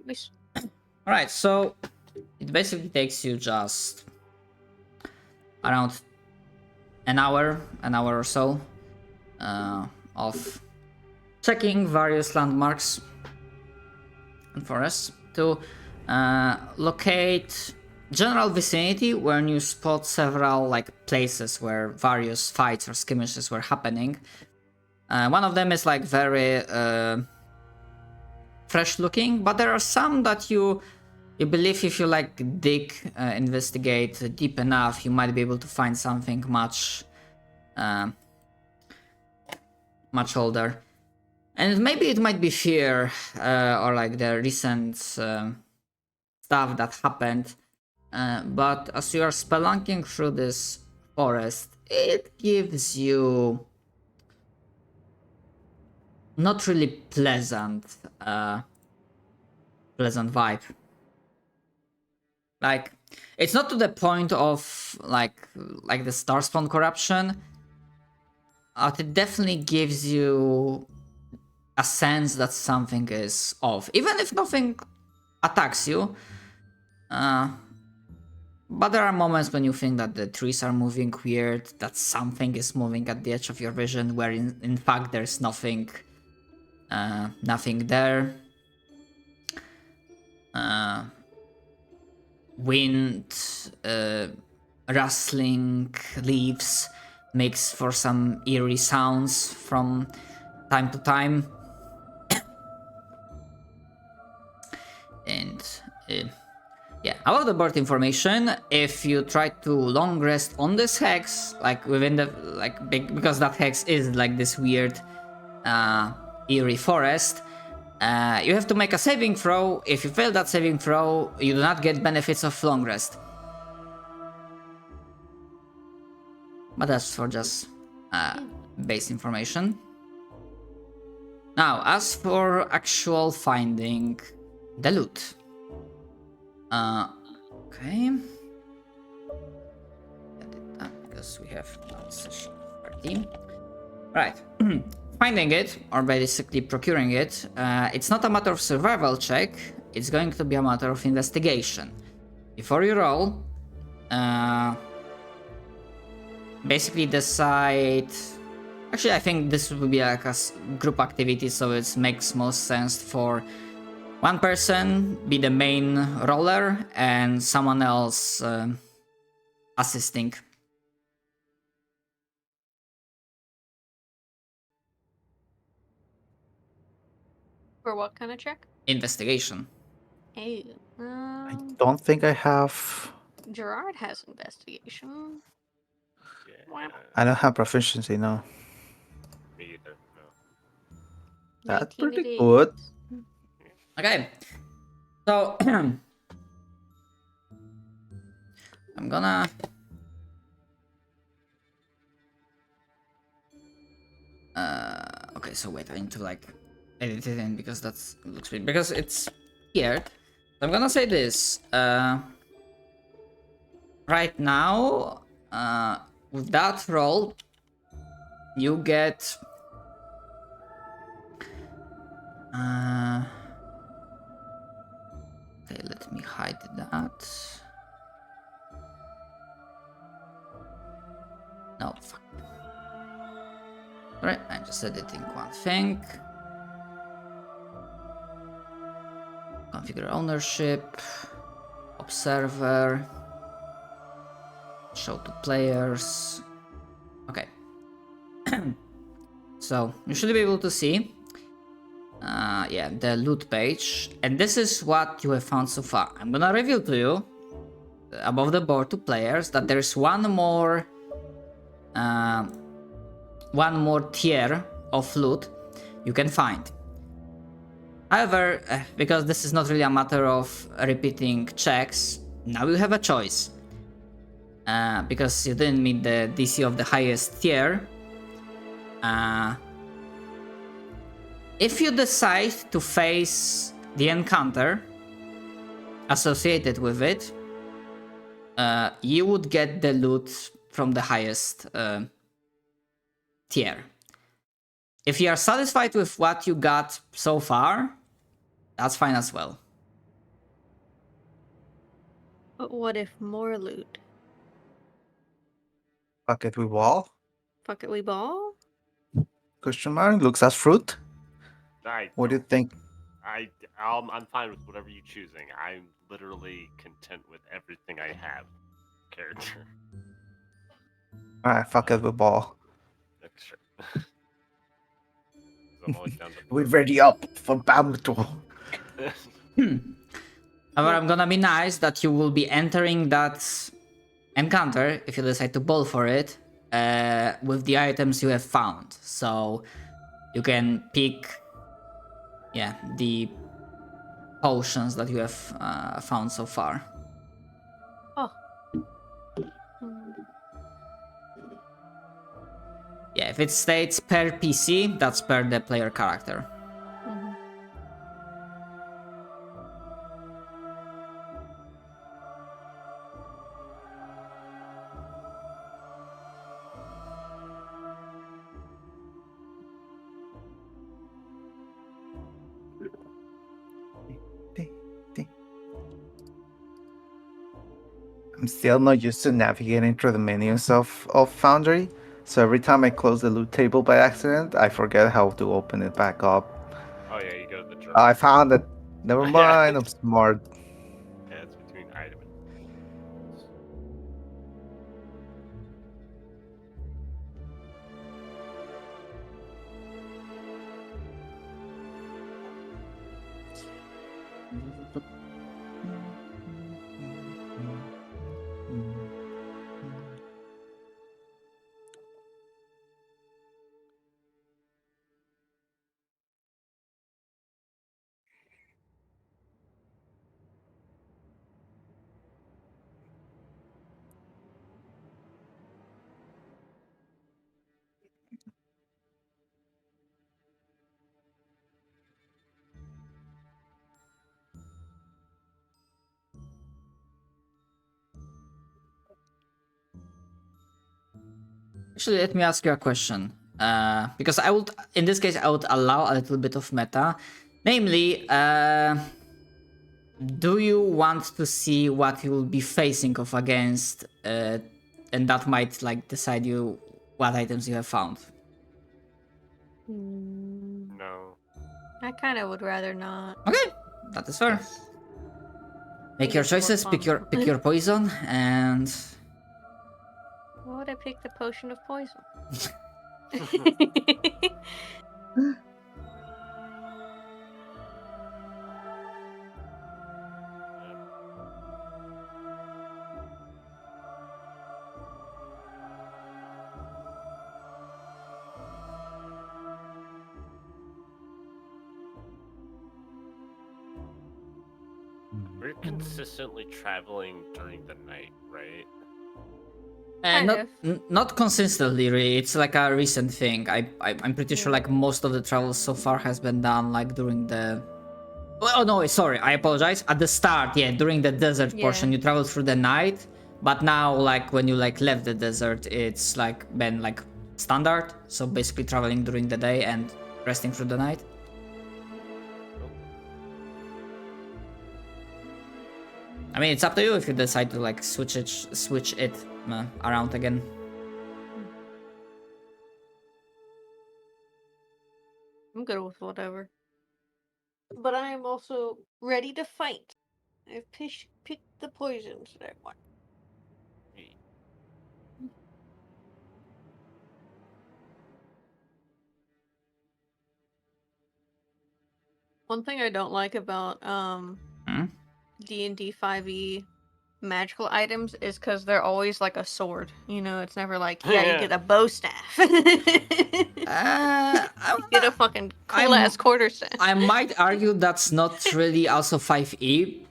Nice. All right, so it basically takes you just around an hour or so of checking various landmarks and forests to locate general vicinity where you spot several like places where various fights or skirmishes were happening. One of them is like very fresh looking, but there are some that you believe if you like dig, investigate deep enough, you might be able to find something much older. And maybe it might be fear or like the recent stuff that happened. But as you are spelunking through this forest, it gives you not really pleasant vibe. Like, it's not to the point of like the Starspawn corruption, but it definitely gives you a sense that something is off, even if nothing attacks you. But there are moments when you think that the trees are moving weird, that something is moving at the edge of your vision, where in fact there's nothing, nothing there. Wind, rustling leaves makes for some eerie sounds from time to time. And yeah, about the bird information, if you try to long rest on this hex, like within the because that hex is like this weird eerie forest, you have to make a saving throw. If you fail that saving throw, you do not get benefits of long rest. But that's for just base information. Now, as for actual finding the loot. Okay. Edit that because we have now session 13. Right. Finding it, or basically procuring it, it's not a matter of survival check, it's going to be a matter of investigation. Before you roll, basically decide... Actually, I think this would be like a group activity, so it makes most sense for one person be the main roller and someone else assisting. For what kind of check? Investigation. Hey, I don't think I have. Gerard has investigation. Yeah, I don't have proficiency, no. me either. No. That's 19 pretty it good. is. Okay. So I'm gonna okay, so wait, I need to like edit it in because that's looks weird because it's here. So I'm gonna say this. Right now, with that roll, you get okay, let me hide that. No, fuck. Alright, I'm just editing one thing. Configure ownership, observer, show to players. Okay. So you should be able to see, yeah, the loot page, and this is what you have found so far. I'm gonna reveal to you above the board to players that there's one more tier of loot you can find. However, because this is not really a matter of repeating checks, now you have a choice. Because you didn't meet the DC of the highest tier. If you decide to face the encounter associated with it, you would get the loot from the highest tier. If you are satisfied with what you got so far, that's fine as well. But what if more loot? Fuck it, we wall? Fuck it, we ball? Question mark? Looks as fruit? What do you think? I'm fine with whatever you're choosing. I'm literally content with everything I have. Character. Alright, fuck it, we ball. Sure. I'm always down to We're ready up for battle. However, I'm gonna be nice that you will be entering that encounter, if you decide to ball for it, with the items you have found. So you can pick, yeah, the potions that you have found so far. Oh. Hmm. Yeah, if it states per PC, that's per the player character. Mhm. still not used to navigating through the menus of Foundry. So every time I close the loot table by accident, I forget how to open it back up. Oh yeah, you go to the journal. I found it. Never Yeah. mind, I'm smart. Yeah, it's between item and. Actually, let me ask you a question. Because I would, in this case, I would allow a little bit of meta. Namely, do you want to see what you will be facing off against, and that might like decide you what items you have found? No. I kind of would rather not. Okay, that is fair. Yes. Make Think your it's more choices, pick fun. your poison, and Why would I pick the potion of poison? We're consistently traveling during the night, right? and Kind not consistently really. It's like a recent thing. I'm pretty sure like most of the travel so far has been done like during the. Oh no, sorry, I apologize. At the start, yeah, during the desert portion, Yeah. you travel through the night. But now, like when you like left the desert, it's like been like standard. So basically traveling during the day and resting through the night. I mean, it's up to you if you decide to like switch it around again. I'm good with whatever. But I am also ready to fight. I've picked the poisons that I want. One thing I don't like about D&D 5e magical items is because they're always like a sword. You know, it's never like, yeah, you get a bow staff. You get a fucking cool ass quarterstaff. I might argue that's not really also 5e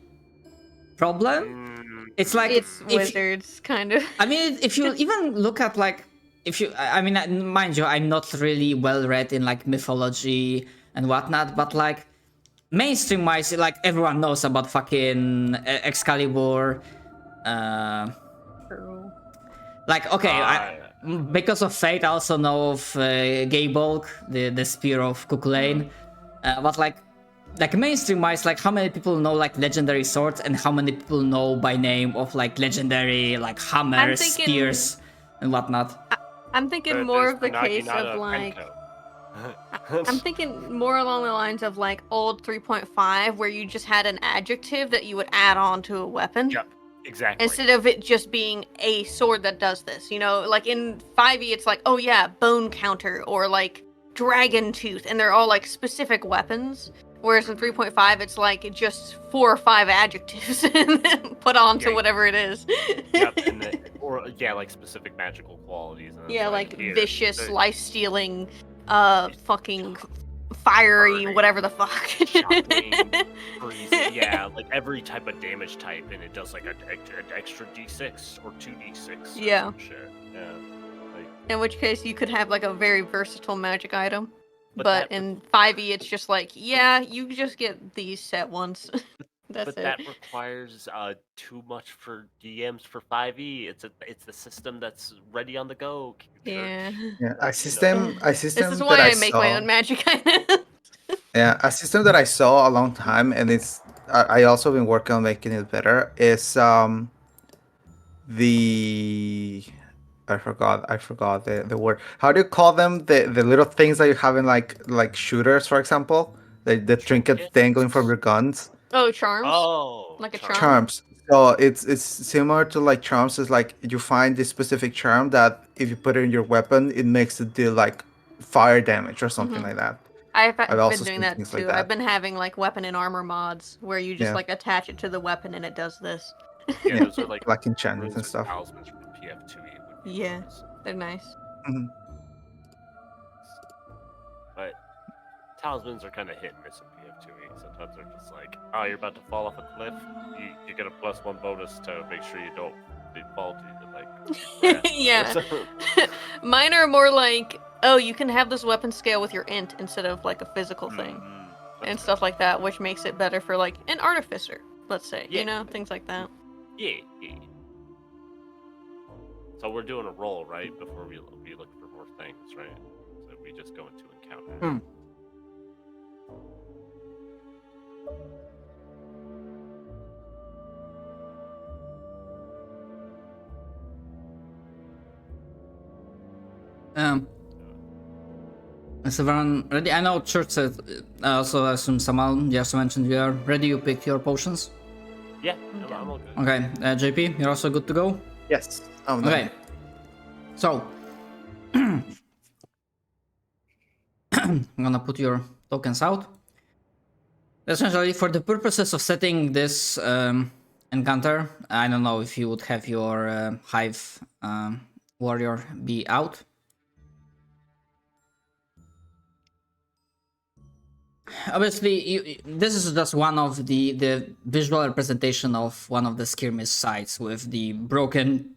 problem. It's like It's wizards, kind of. I mean, if you even look at like, if you, I mean, mind you, I'm not really well read in like mythology and whatnot, but like mainstream wise, like everyone knows about fucking Excalibur. Like, okay, because of fate, I also know of Gaybolg, the spear of Cuchulainn. But like mainstream wise, like how many people know like legendary swords and how many people know by name of like legendary like hammers, spears, and whatnot? I'm thinking more of the There's case Naginata of like. Penko. I'm thinking more along the lines of like old 3.5, where you just had an adjective that you would add on to a weapon. Yep, exactly. Instead of it just being a sword that does this, you know, like in 5e, it's like, oh yeah, bone counter or like dragon tooth, and they're all like specific weapons. Whereas in 3.5, it's like just 4 or 5 adjectives and then put on to whatever it is. Yep, or like specific magical qualities. And Yeah, like here, vicious, life-stealing, fucking fiery, burning, whatever the fuck. shocking, freezing, yeah, like every type of damage type, and it does like an extra d6 or 2d6. Or Yeah. some shit. Yeah. Like, In which case, you could have like a very versatile magic item. But But that in 5e, it's just like, yeah, you just get these set once. That's but it. that requires too much for DMs for 5e. It's the system that's ready on the go. Yeah. Yeah, a system This is that why I I make saw. my own magic items. Yeah, a system that I saw a long time, and I also been working on making it better. Is the I forgot the word. How do you call them? The little things that you have in like shooters, for example, the trinkets Trinkets? dangling from your guns. Oh, charms? Oh, Like a charm. charm? Charms. So it's similar to like charms. It's like you find this specific charm that if you put it in your weapon, it makes it deal like fire damage or something Mhm. like that. I've been also doing seen that things too. like that. I've been having like weapon and armor mods where you just Yeah. like attach it to the weapon and it does this. Yeah, those are like Like enchantments runes and or stuff. talismans from PF2E. Would be Yeah. those. They're nice. Mhm. But talismans are kind of hit and miss in PF2E. Sometimes they're just like, oh, you're about to fall off a cliff. You get a +1 bonus to make sure you don't fall to like. Yeah. Mine are more like, oh, you can have this weapon scale with your int instead of like a physical thing. And stuff like that, which makes it better for like an artificer, let's say. Yeah. You know, things like that. Yeah. So we're doing a roll, right? Before we look for more things, right? So we just go into encounter. Is everyone ready? I know Church said, I also assume Samal, you also mentioned you are ready, you picked your potions. Yeah, I'm all good. Okay, JP, you're also good to go? Yes. Oh no. Okay. So, I'm gonna put your tokens out. Essentially, for the purposes of setting this encounter, I don't know if you would have your Hive warrior be out. Obviously, this is just one of the visual representation of one of the skirmish sites with the broken,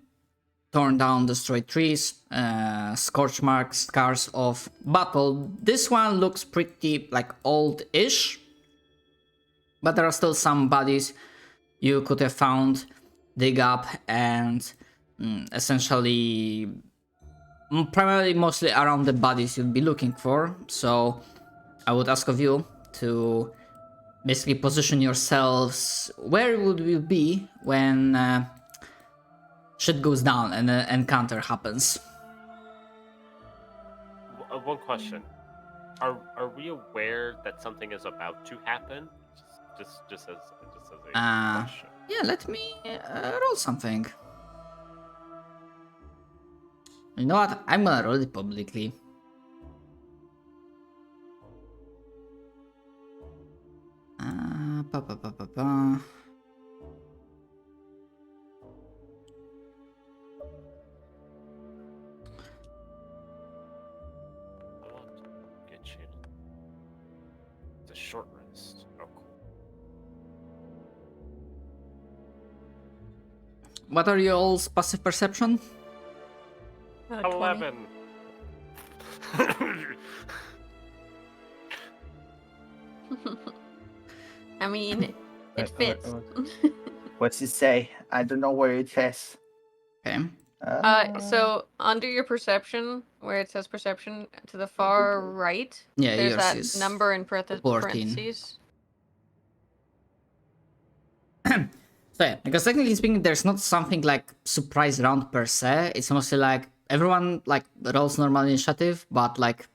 torn down, destroyed trees, scorch marks, scars of battle. This one looks pretty like old-ish, but there are still some bodies you could have found, dig up, and essentially, primarily mostly around the bodies you'd be looking for. So I would ask of you to basically position yourselves where would you be when shit goes down and an encounter happens. One question: Are we aware that something is about to happen? Just as a question. Yeah, let me roll something. You know what? I'm gonna roll it publicly. Pa, pa, pa, pa, pa. I want to get you. It's a short rest. Oh, cool. What are your all's passive perception? 20. 11. I mean, it fits. What's it say? I don't know where it is. Okay. So under your perception, where it says perception, to the far right, Yeah, there's yours that is number in 14. parentheses. So yeah, because technically speaking, there's not something like surprise round per se. It's mostly like everyone like rolls normal initiative, but like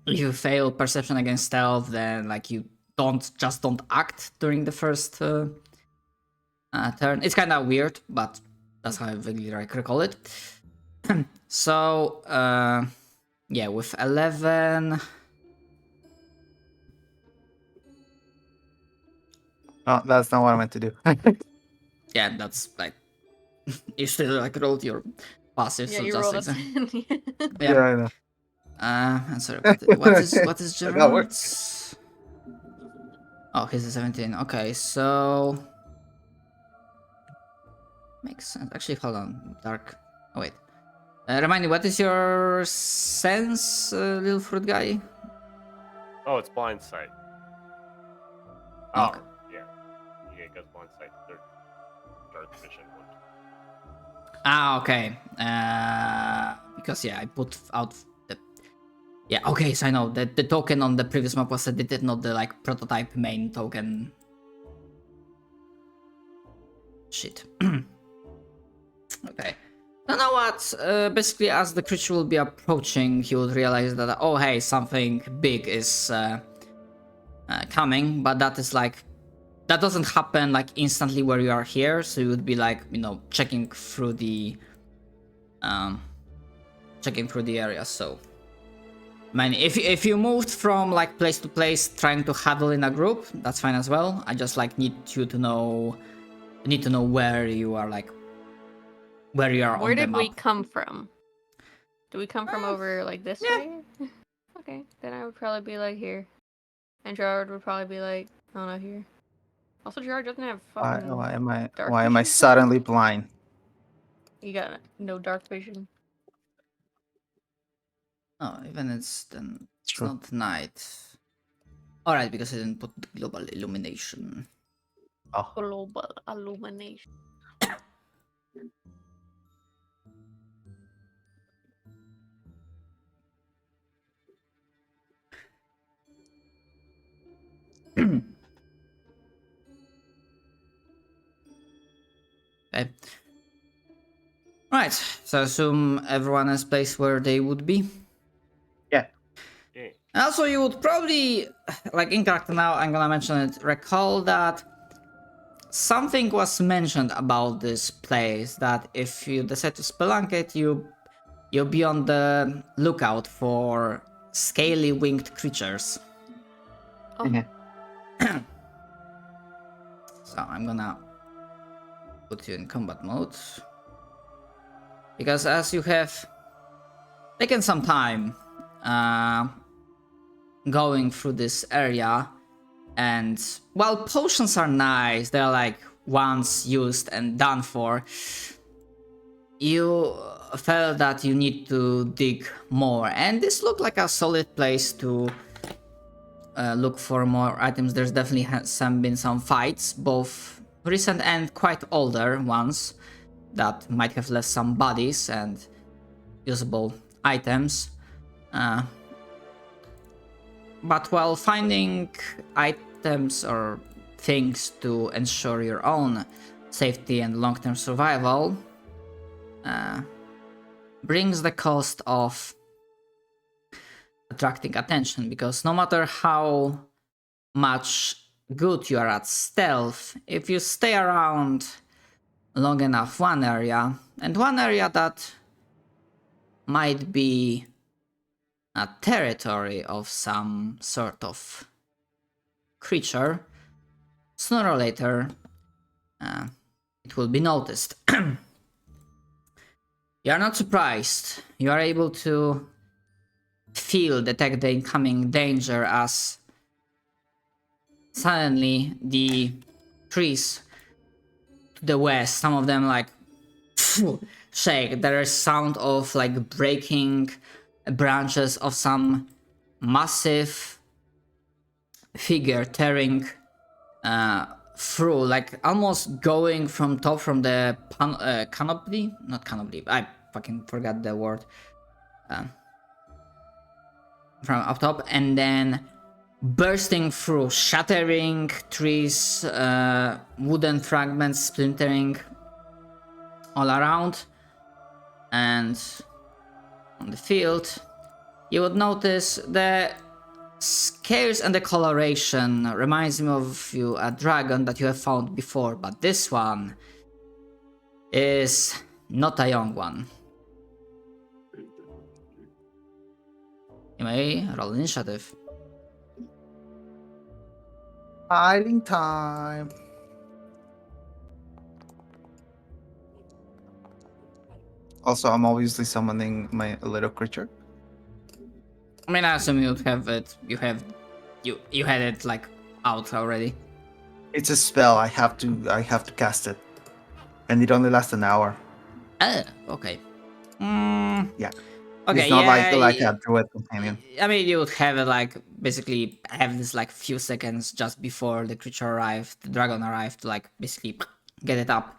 if you fail perception against stealth, then like you don't act during the first turn. It's kind of weird, but that's how I vaguely like recall it. So yeah, with 11. Oh, that's not what I meant to do. Yeah, that's like you still like rolled your passive. Yeah, so you just rolled a exactly. 10. Yeah. I know. I'm sorry. What is That works. Gerard's? Oh, he's a 17. Okay, so makes sense. Actually, hold on. Dark. Oh wait. Remind me, what is your sense, little fruit guy? Oh, it's blind sight. Okay. Oh, yeah. Yeah, it goes blind sight. They're dark vision one. Ah, okay. Because yeah, I put out the. Yeah, okay. So I know that the token on the previous map was edited, not the like prototype main token. Shit. Okay. You know what? Basically, as the creature will be approaching, you would realize that, oh, hey, something big is coming, but that is like, that doesn't happen like instantly where you are here, so you would be like, checking through the area. So, I mean, if you moved from like place to place trying to huddle in a group, that's fine as well. I just like need to know where you are, like where you are Where on the did map. we come from? Did we come from over like this yeah. way? Okay, then I would probably be like here, and Gerard would probably be like, I don't know, here. Also, Gerard doesn't have fucking. dark why am I vision? suddenly blind? You got no dark vision. Oh, even it's then it's True. not night. All right, because I didn't put the global illumination. Oh, Global illumination. Okay. Right. So I assume everyone has placed where they would be. yeah. Yeah. And also, you would probably, like in character now, I'm gonna mention it, recall that something was mentioned about this place, that if you decide to spelunk it, you'll be on the lookout for scaly winged creatures. Oh, Mhm. So I'm gonna put you in combat mode. Because as you have taken some time going through this area, and while potions are nice, they're like once used and done for, you felt that you need to dig more, and this looked like a solid place to look for more items. There's definitely been some fights, both recent and quite older ones, that might have left some bodies and usable items. But while finding items or things to ensure your own safety and long-term survival brings the cost of attracting attention, because no matter how much good you are at stealth, if you stay around long enough one area that might be a territory of some sort of creature, sooner or later it will be noticed. You are not surprised. You are able to detect the incoming danger, as suddenly the trees to the west, some of them like shake. There is sound of like breaking branches of some massive figure tearing through, like almost going from top, from the canopy, not canopy, I fucking forgot the word, from up top, and then bursting through, shattering trees, wooden fragments splintering all around. And on the field, you would notice the scales and the coloration reminds me of a dragon that you have found before, but this one is not a young one. You may roll initiative. Hiding time. Also, I'm obviously summoning my little creature. I mean, I assume you have it. You had it like out already. It's a spell. I have to cast it, and it only lasts an hour. Oh, okay. Yeah. Okay, It's not yeah, like a druid companion. I mean, you would have it like basically have this like few seconds just before the creature arrived, the dragon arrived, to like basically get it up.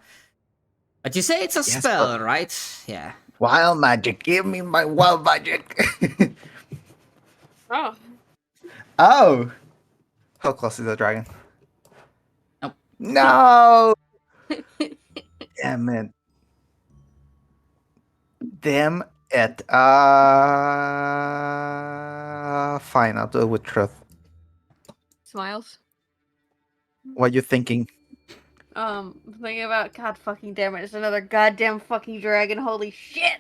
But you say it's a Yes, spell, but- right? Yeah. Wild magic. Give me my wild magic. oh, Oh. How close is the dragon? Nope. No. Damn it. damn it. Fine, I'll do it with truth. Smiles. What you thinking? Thinking about God fucking damn it, it's another goddamn fucking dragon. Holy shit!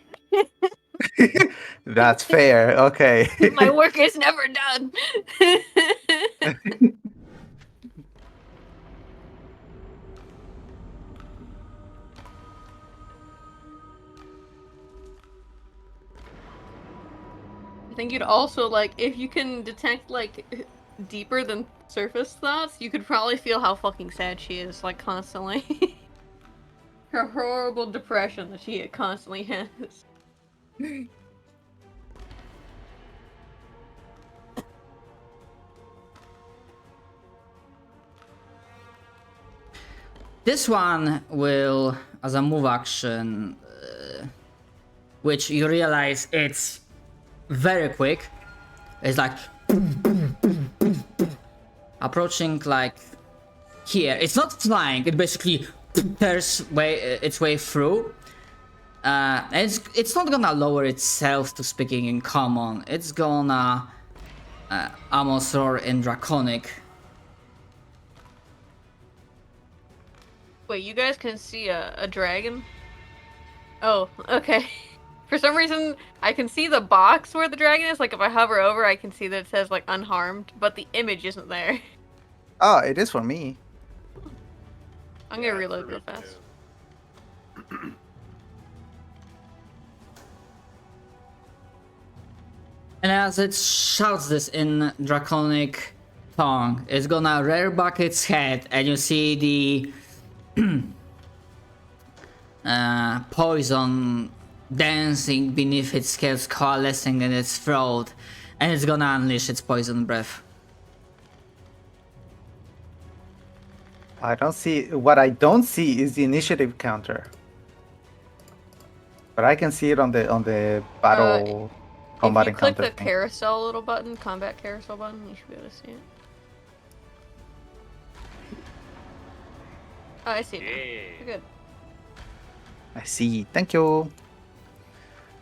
That's fair. Okay. My work is never done. I think you'd also like if you can detect like deeper than surface thoughts, you could probably feel how fucking sad she is, like constantly. Her horrible depression that she constantly has. This one will, as a move action, which you realize it's very quick. It's like approaching like here. It's not flying. It basically tears its way through. And it's not gonna lower itself to speaking in common. It's gonna almost roar in Draconic. Wait, you guys can see a dragon? Oh, okay. For some reason, I can see the box where the dragon is. Like, if I hover over, I can see that it says, like, unharmed, but the image isn't there. Oh, it is for me. I'm gonna reload real fast. And as it shouts this in Draconic tongue, it's gonna rear back its head, and you see the poison dancing beneath its scales, coalescing in its throat, and it's gonna unleash its poison breath. I don't see. What I don't see is the initiative counter. But I can see it on the battle combat If you click encounter the thing. carousel little button, combat carousel button, you should be able to see it. Oh, I see it now. Yeah. You're good. I see. Thank you.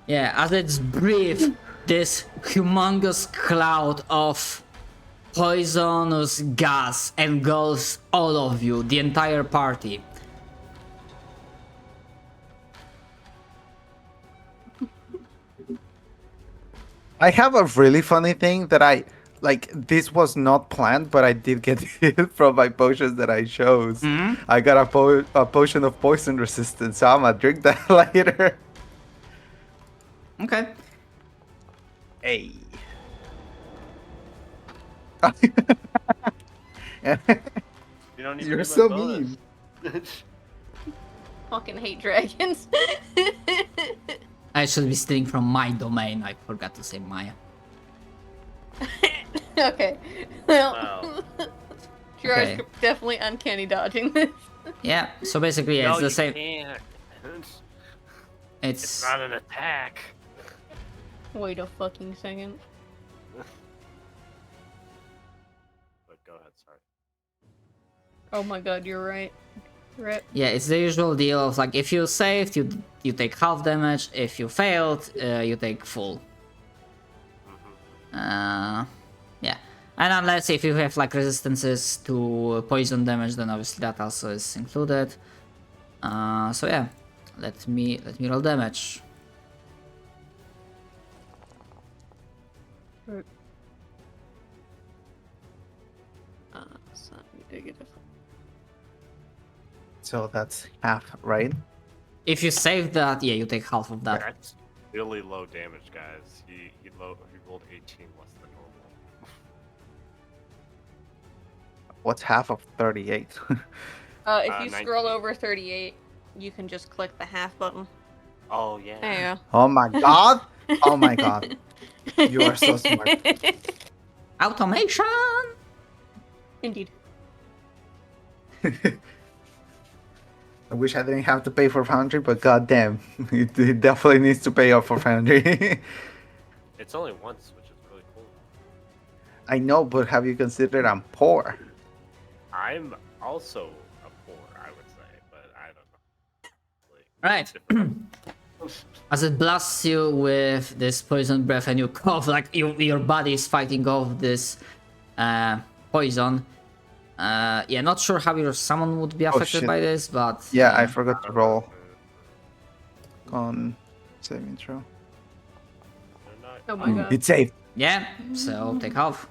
Yeah, as it's breathed, this humongous cloud of poisonous gas engulfs all of you, the entire party. I have a really funny thing that this was not planned, but I did get it from my potions that I chose. I got a potion of poison resistance, so I'm gonna drink that later. Okay. Hey. You don't even You're get my so bonus. mean. Fucking hate dragons. I should be stealing from my domain. I forgot to say Maya. Okay. Well, Wow. Gerard's Okay. definitely uncanny dodging this. Yeah, so basically yeah, No, it's the you same. can't. It's It's not an attack. Wait a fucking second. But go ahead, sorry. Oh my god, you're right. Rip. yeah, it's the usual deal of like if you saved, you take half damage. If you failed, you take full. Yeah, and unless if you have like resistances to poison damage, then obviously that also is included. So yeah, let me roll damage. So negative. So that's half, right? If you save that, yeah, you take half of that. That's really low damage, guys. He rolled 18 less than normal. What's half of 38? If you scroll 19. over 38, you can just click the half button. Oh yeah. There you Oh my god! Oh my god. go. You are so smart. Automation. Indeed. I wish I didn't have to pay for Foundry, but goddamn, it definitely needs to pay up for Foundry. It's only once, which is really cool. I know, but have you considered I'm poor? I'm also a poor, I would say, but I don't know. Like, Right. different. as it blasts you with this poison breath and you cough like your body is fighting off this poison. Yeah, not sure how your summon would be affected shit. by this, but Yeah, I forgot to roll on saving throw. Oh my god. It's safe. yeah, so take half.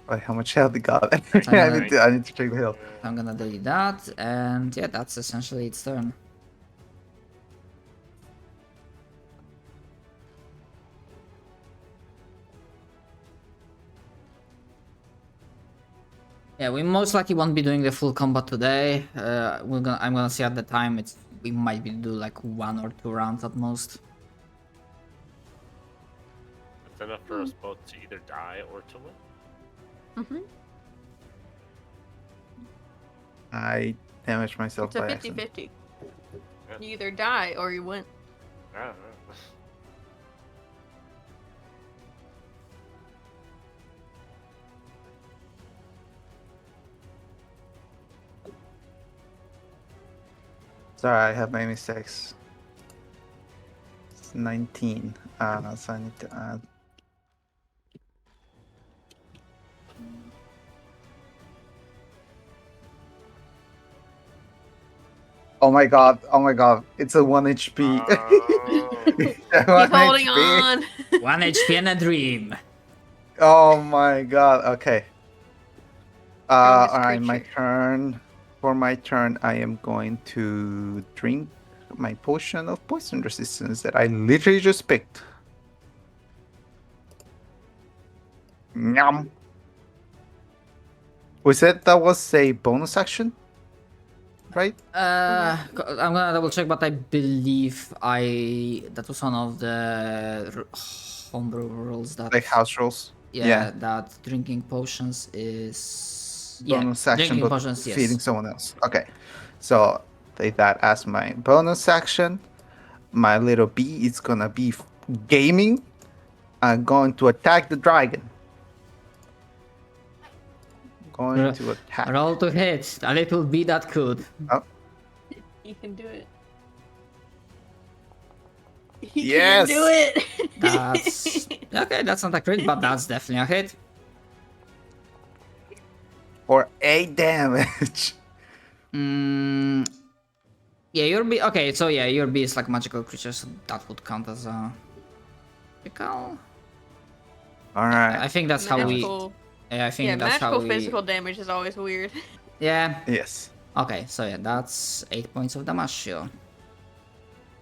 Wait, how much health it got? I Uh, need to check the health. I'm gonna delete that, and yeah, that's essentially its turn. Yeah, we most likely won't be doing the full combat today. I'm gonna see at the time. We might be do like 1 or 2 rounds at most. It's enough for us both to either die or to win. Mm-hmm. I damaged myself It's a by accident. 50-50. You either die or you win. Yeah. Sorry, I have my mistakes. It's 19. So I need to add. Oh my god! Oh my god! It's a 1 HP. He's 1 holding HP. on. 1 HP and a dream. Oh my god! Okay. Strongest Alright, my creature. turn. For my turn, I am going to drink my potion of poison resistance that I literally just picked. Yum. We said that was a bonus action, right? I'm gonna double check, but I believe that was one of the homebrew rules that Like house rules. yeah, that drinking potions is Bonus action, drinking but potions, feeding yes. someone else. Okay, so take that as my bonus action. My little bee is gonna be gaming. I'm going to attack the dragon. Going to attack. Roll to hit. A little bee that could. Oh, You can do it. Yes! You can do it. That's okay. That's not a crit, but that's definitely a hit. for 8 damage. Yeah, your bee. Okay, so yeah, your bee is like magical creature, so that would count as a physical. Alright. I think that's how we. Magical- Yeah, I think Yeah, that's magical how we. physical damage is always weird. Yeah. Yes. Okay, so yeah, that's 8 points of damage shield.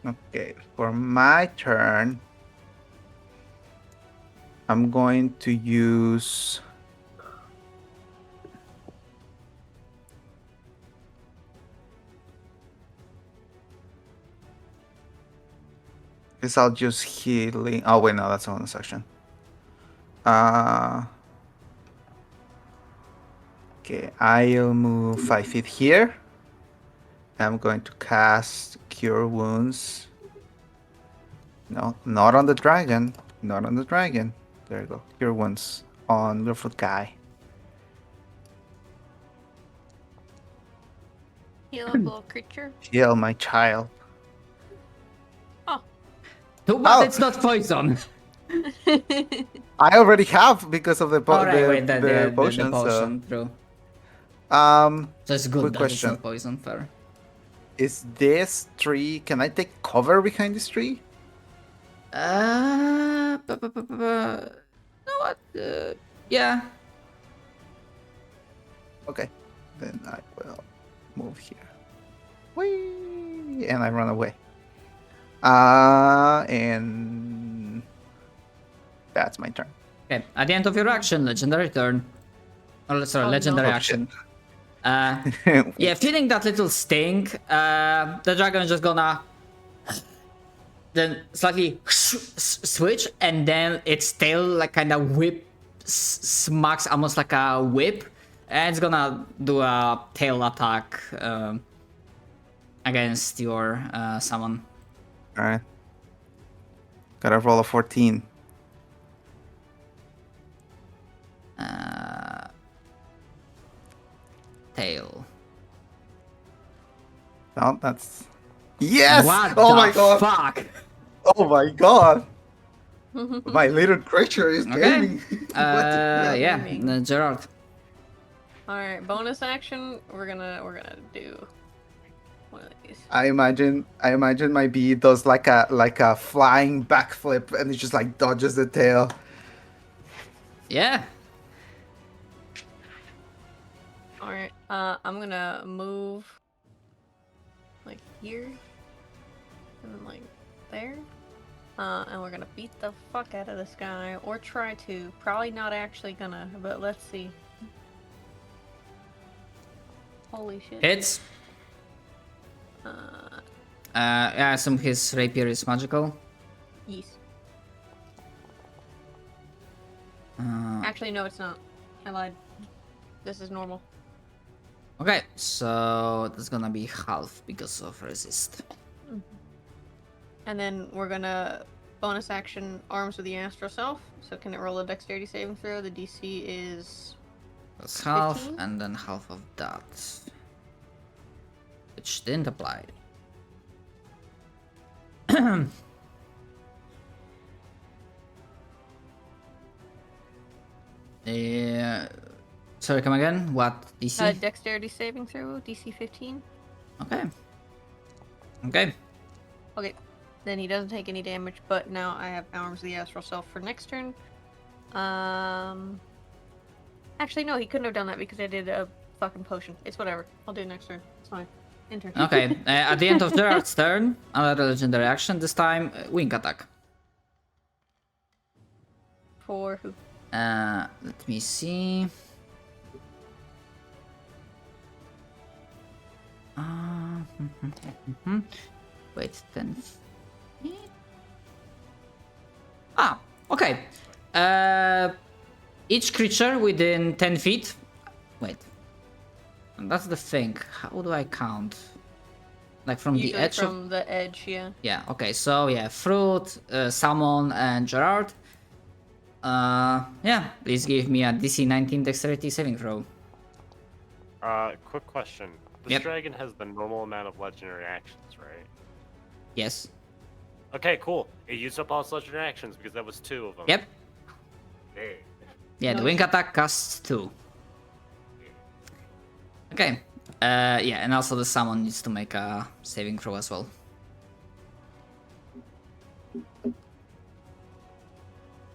Okay, for my turn, I'm going to use. Guess I'll just healing. Oh wait, no, that's on the section. Okay, I'll move 5 feet here. I'm going to cast Cure Wounds. No, not on the dragon. Not on the dragon. There you go. Cure Wounds on the foot guy. Heal up, little creature. Heal my child. Too bad Oh. it's not poison. I already have because of the Alright, the, wait, the potion. potion, true. So, So it's good Quick that question. it's not poison, fair. is this tree? Can I take cover behind this tree? No, what? Yeah. Okay, then I will move here. Whee! And I run away. And that's my turn. Okay, at the end of your action, legendary turn. Oh, sorry, Oh, no. legendary Oh, shit. action. Yeah, feeling that little sting, the dragon is just gonna then slightly switch, and then its tail like kind of smacks almost like a whip, and it's gonna do a tail attack against your summon. Alright. Gotta roll a 14. Tail. No, that's Yes! What Oh the my god! fuck? Oh my god! My little creature is Okay. gaming. Yeah, gaming. Gerard. All right, bonus action. We're gonna do one of these. I imagine my bee does like a flying backflip and it just like dodges the tail. Yeah. All right. I'm gonna move like here and then like there. And we're gonna beat the fuck out of this guy, or try to. Probably not actually gonna, but let's see. Holy shit. Hits. I assume his rapier is magical. Yes. Actually, no, it's not. I lied. This is normal. Okay, so that's gonna be half because of resist. And then we're gonna bonus action arms with the astral self. So can it roll a dexterity saving throw? The DC is That's half, 15? and then half of that. Which didn't apply. Sorry, come again? What DC? dexterity saving throw, DC 15. Okay. Okay. Okay, then he doesn't take any damage, but now I have arms of the astral self for next turn. Actually, no, he couldn't have done that because I did a fucking potion. It's whatever. I'll do it next turn. It's fine. Enter. Okay. At the end of Gerard's turn, another legendary action. This time, wing attack. For who? Let me see. Wait, 10 feet? Ah, okay. Each creature within 10 feet. Wait. That's the thing. How do I count? Like from Usually the edge of... from the edge, yeah. Yeah, okay, so yeah, Fruit, Salmon, and Gerard. Yeah, please give me a DC 19 dexterity saving throw. Quick question. This Yep. dragon has the normal amount of legendary actions, right? Yes. Okay, cool. It used up all its legendary actions because that was 2 of them. Yep. Hey. Yeah, the Nice. wing attack costs 2. Okay. Yeah, and also the Salmon needs to make a saving throw as well.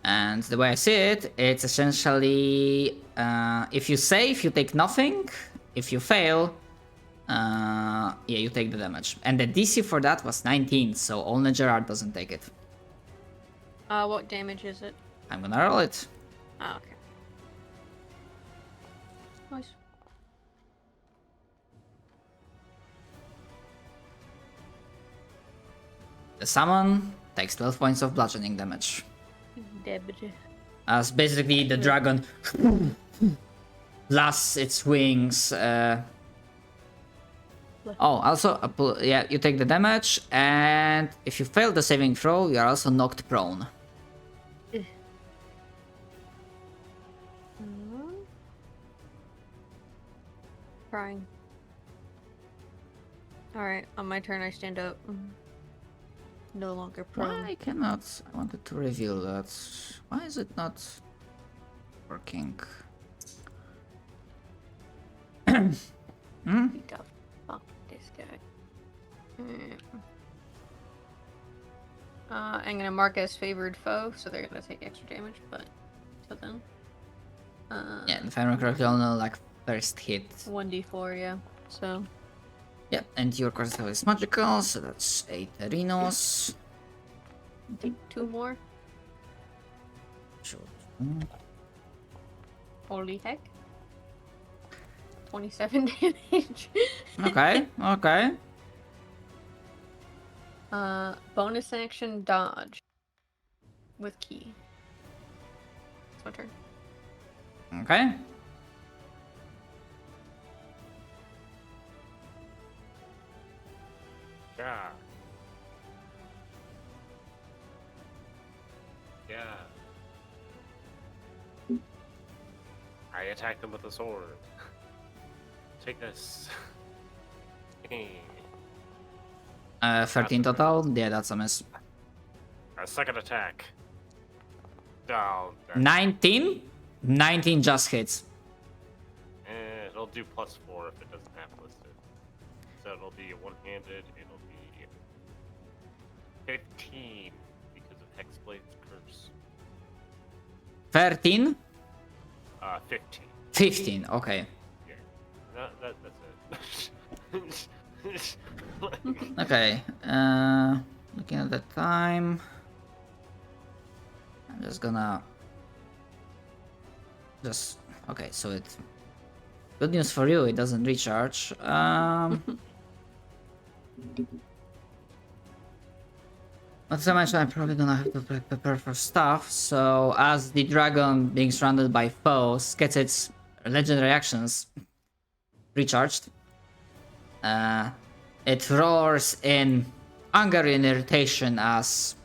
And the way I see it, it's essentially if you save, you take nothing. If you fail, yeah, you take the damage. And the DC for that was 19, so only Gerard doesn't take it. What damage is it? I'm gonna roll it. Oh, okay. Nice. The Salmon takes 12 points of bludgeoning damage. Dead. As basically the dragon blasts its wings. Oh, also, yeah, you take the damage, and if you fail the saving throw, you are also knocked prone. Crying. Alright, on my turn I stand up. No longer prone. Why cannot... I wanted to reveal that. Why is it not working? Beat the fuck this guy. I'm gonna mark as favored foe, so they're gonna take extra damage, but till then. Yeah, if I remember correctly, only like first hit. 1d4, yeah. So, Yeah, and your course is magical, so that's 8 Arinos. take 2 more. Sure. Holy heck. 27 damage. Okay, okay. Bonus action dodge. With key. It's my turn. Okay. Yeah. Yeah. I attack them with a sword. Take this. 13 That's a total. Yeah, that's a miss. Second attack. Down. 19? 19 just hits. It'll do +4 if it doesn't have listed. So it'll be one-handed. It'll be 15 because of Hexblade's curse. 13? 15. 15, okay. Yeah. That's it. Okay, looking at the time, I'm just gonna okay, so it's good news for you, it doesn't recharge. Not to mention, I'm probably gonna have to prepare for stuff, so as the dragon being surrounded by foes gets its legendary actions recharged, it roars in anger and irritation as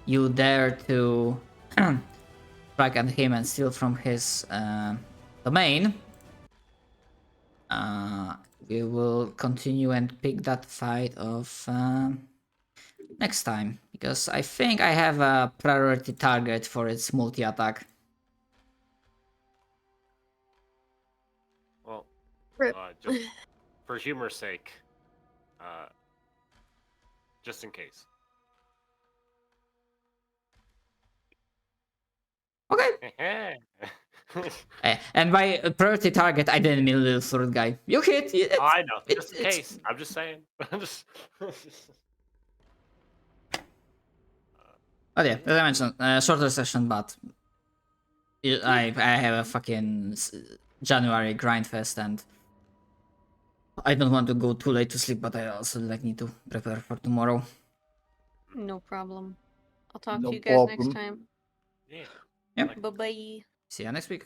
you dare to strike at him and steal from his domain. We will continue and pick that fight of next time, because I think I have a priority target for its multi-attack. Well, Rip. just for humor's sake, just in case. Okay. And by priority target, I didn't mean little sword guy. You hit. I know, just in case. I'm just saying. Oh yeah, as I mentioned, shorter session, but I have a fucking January grind fest, and I don't want to go too late to sleep, but I also need to prepare for tomorrow. No problem. I'll talk No to you guys next problem. time. Yeah. Yep. Bye bye. See you next week.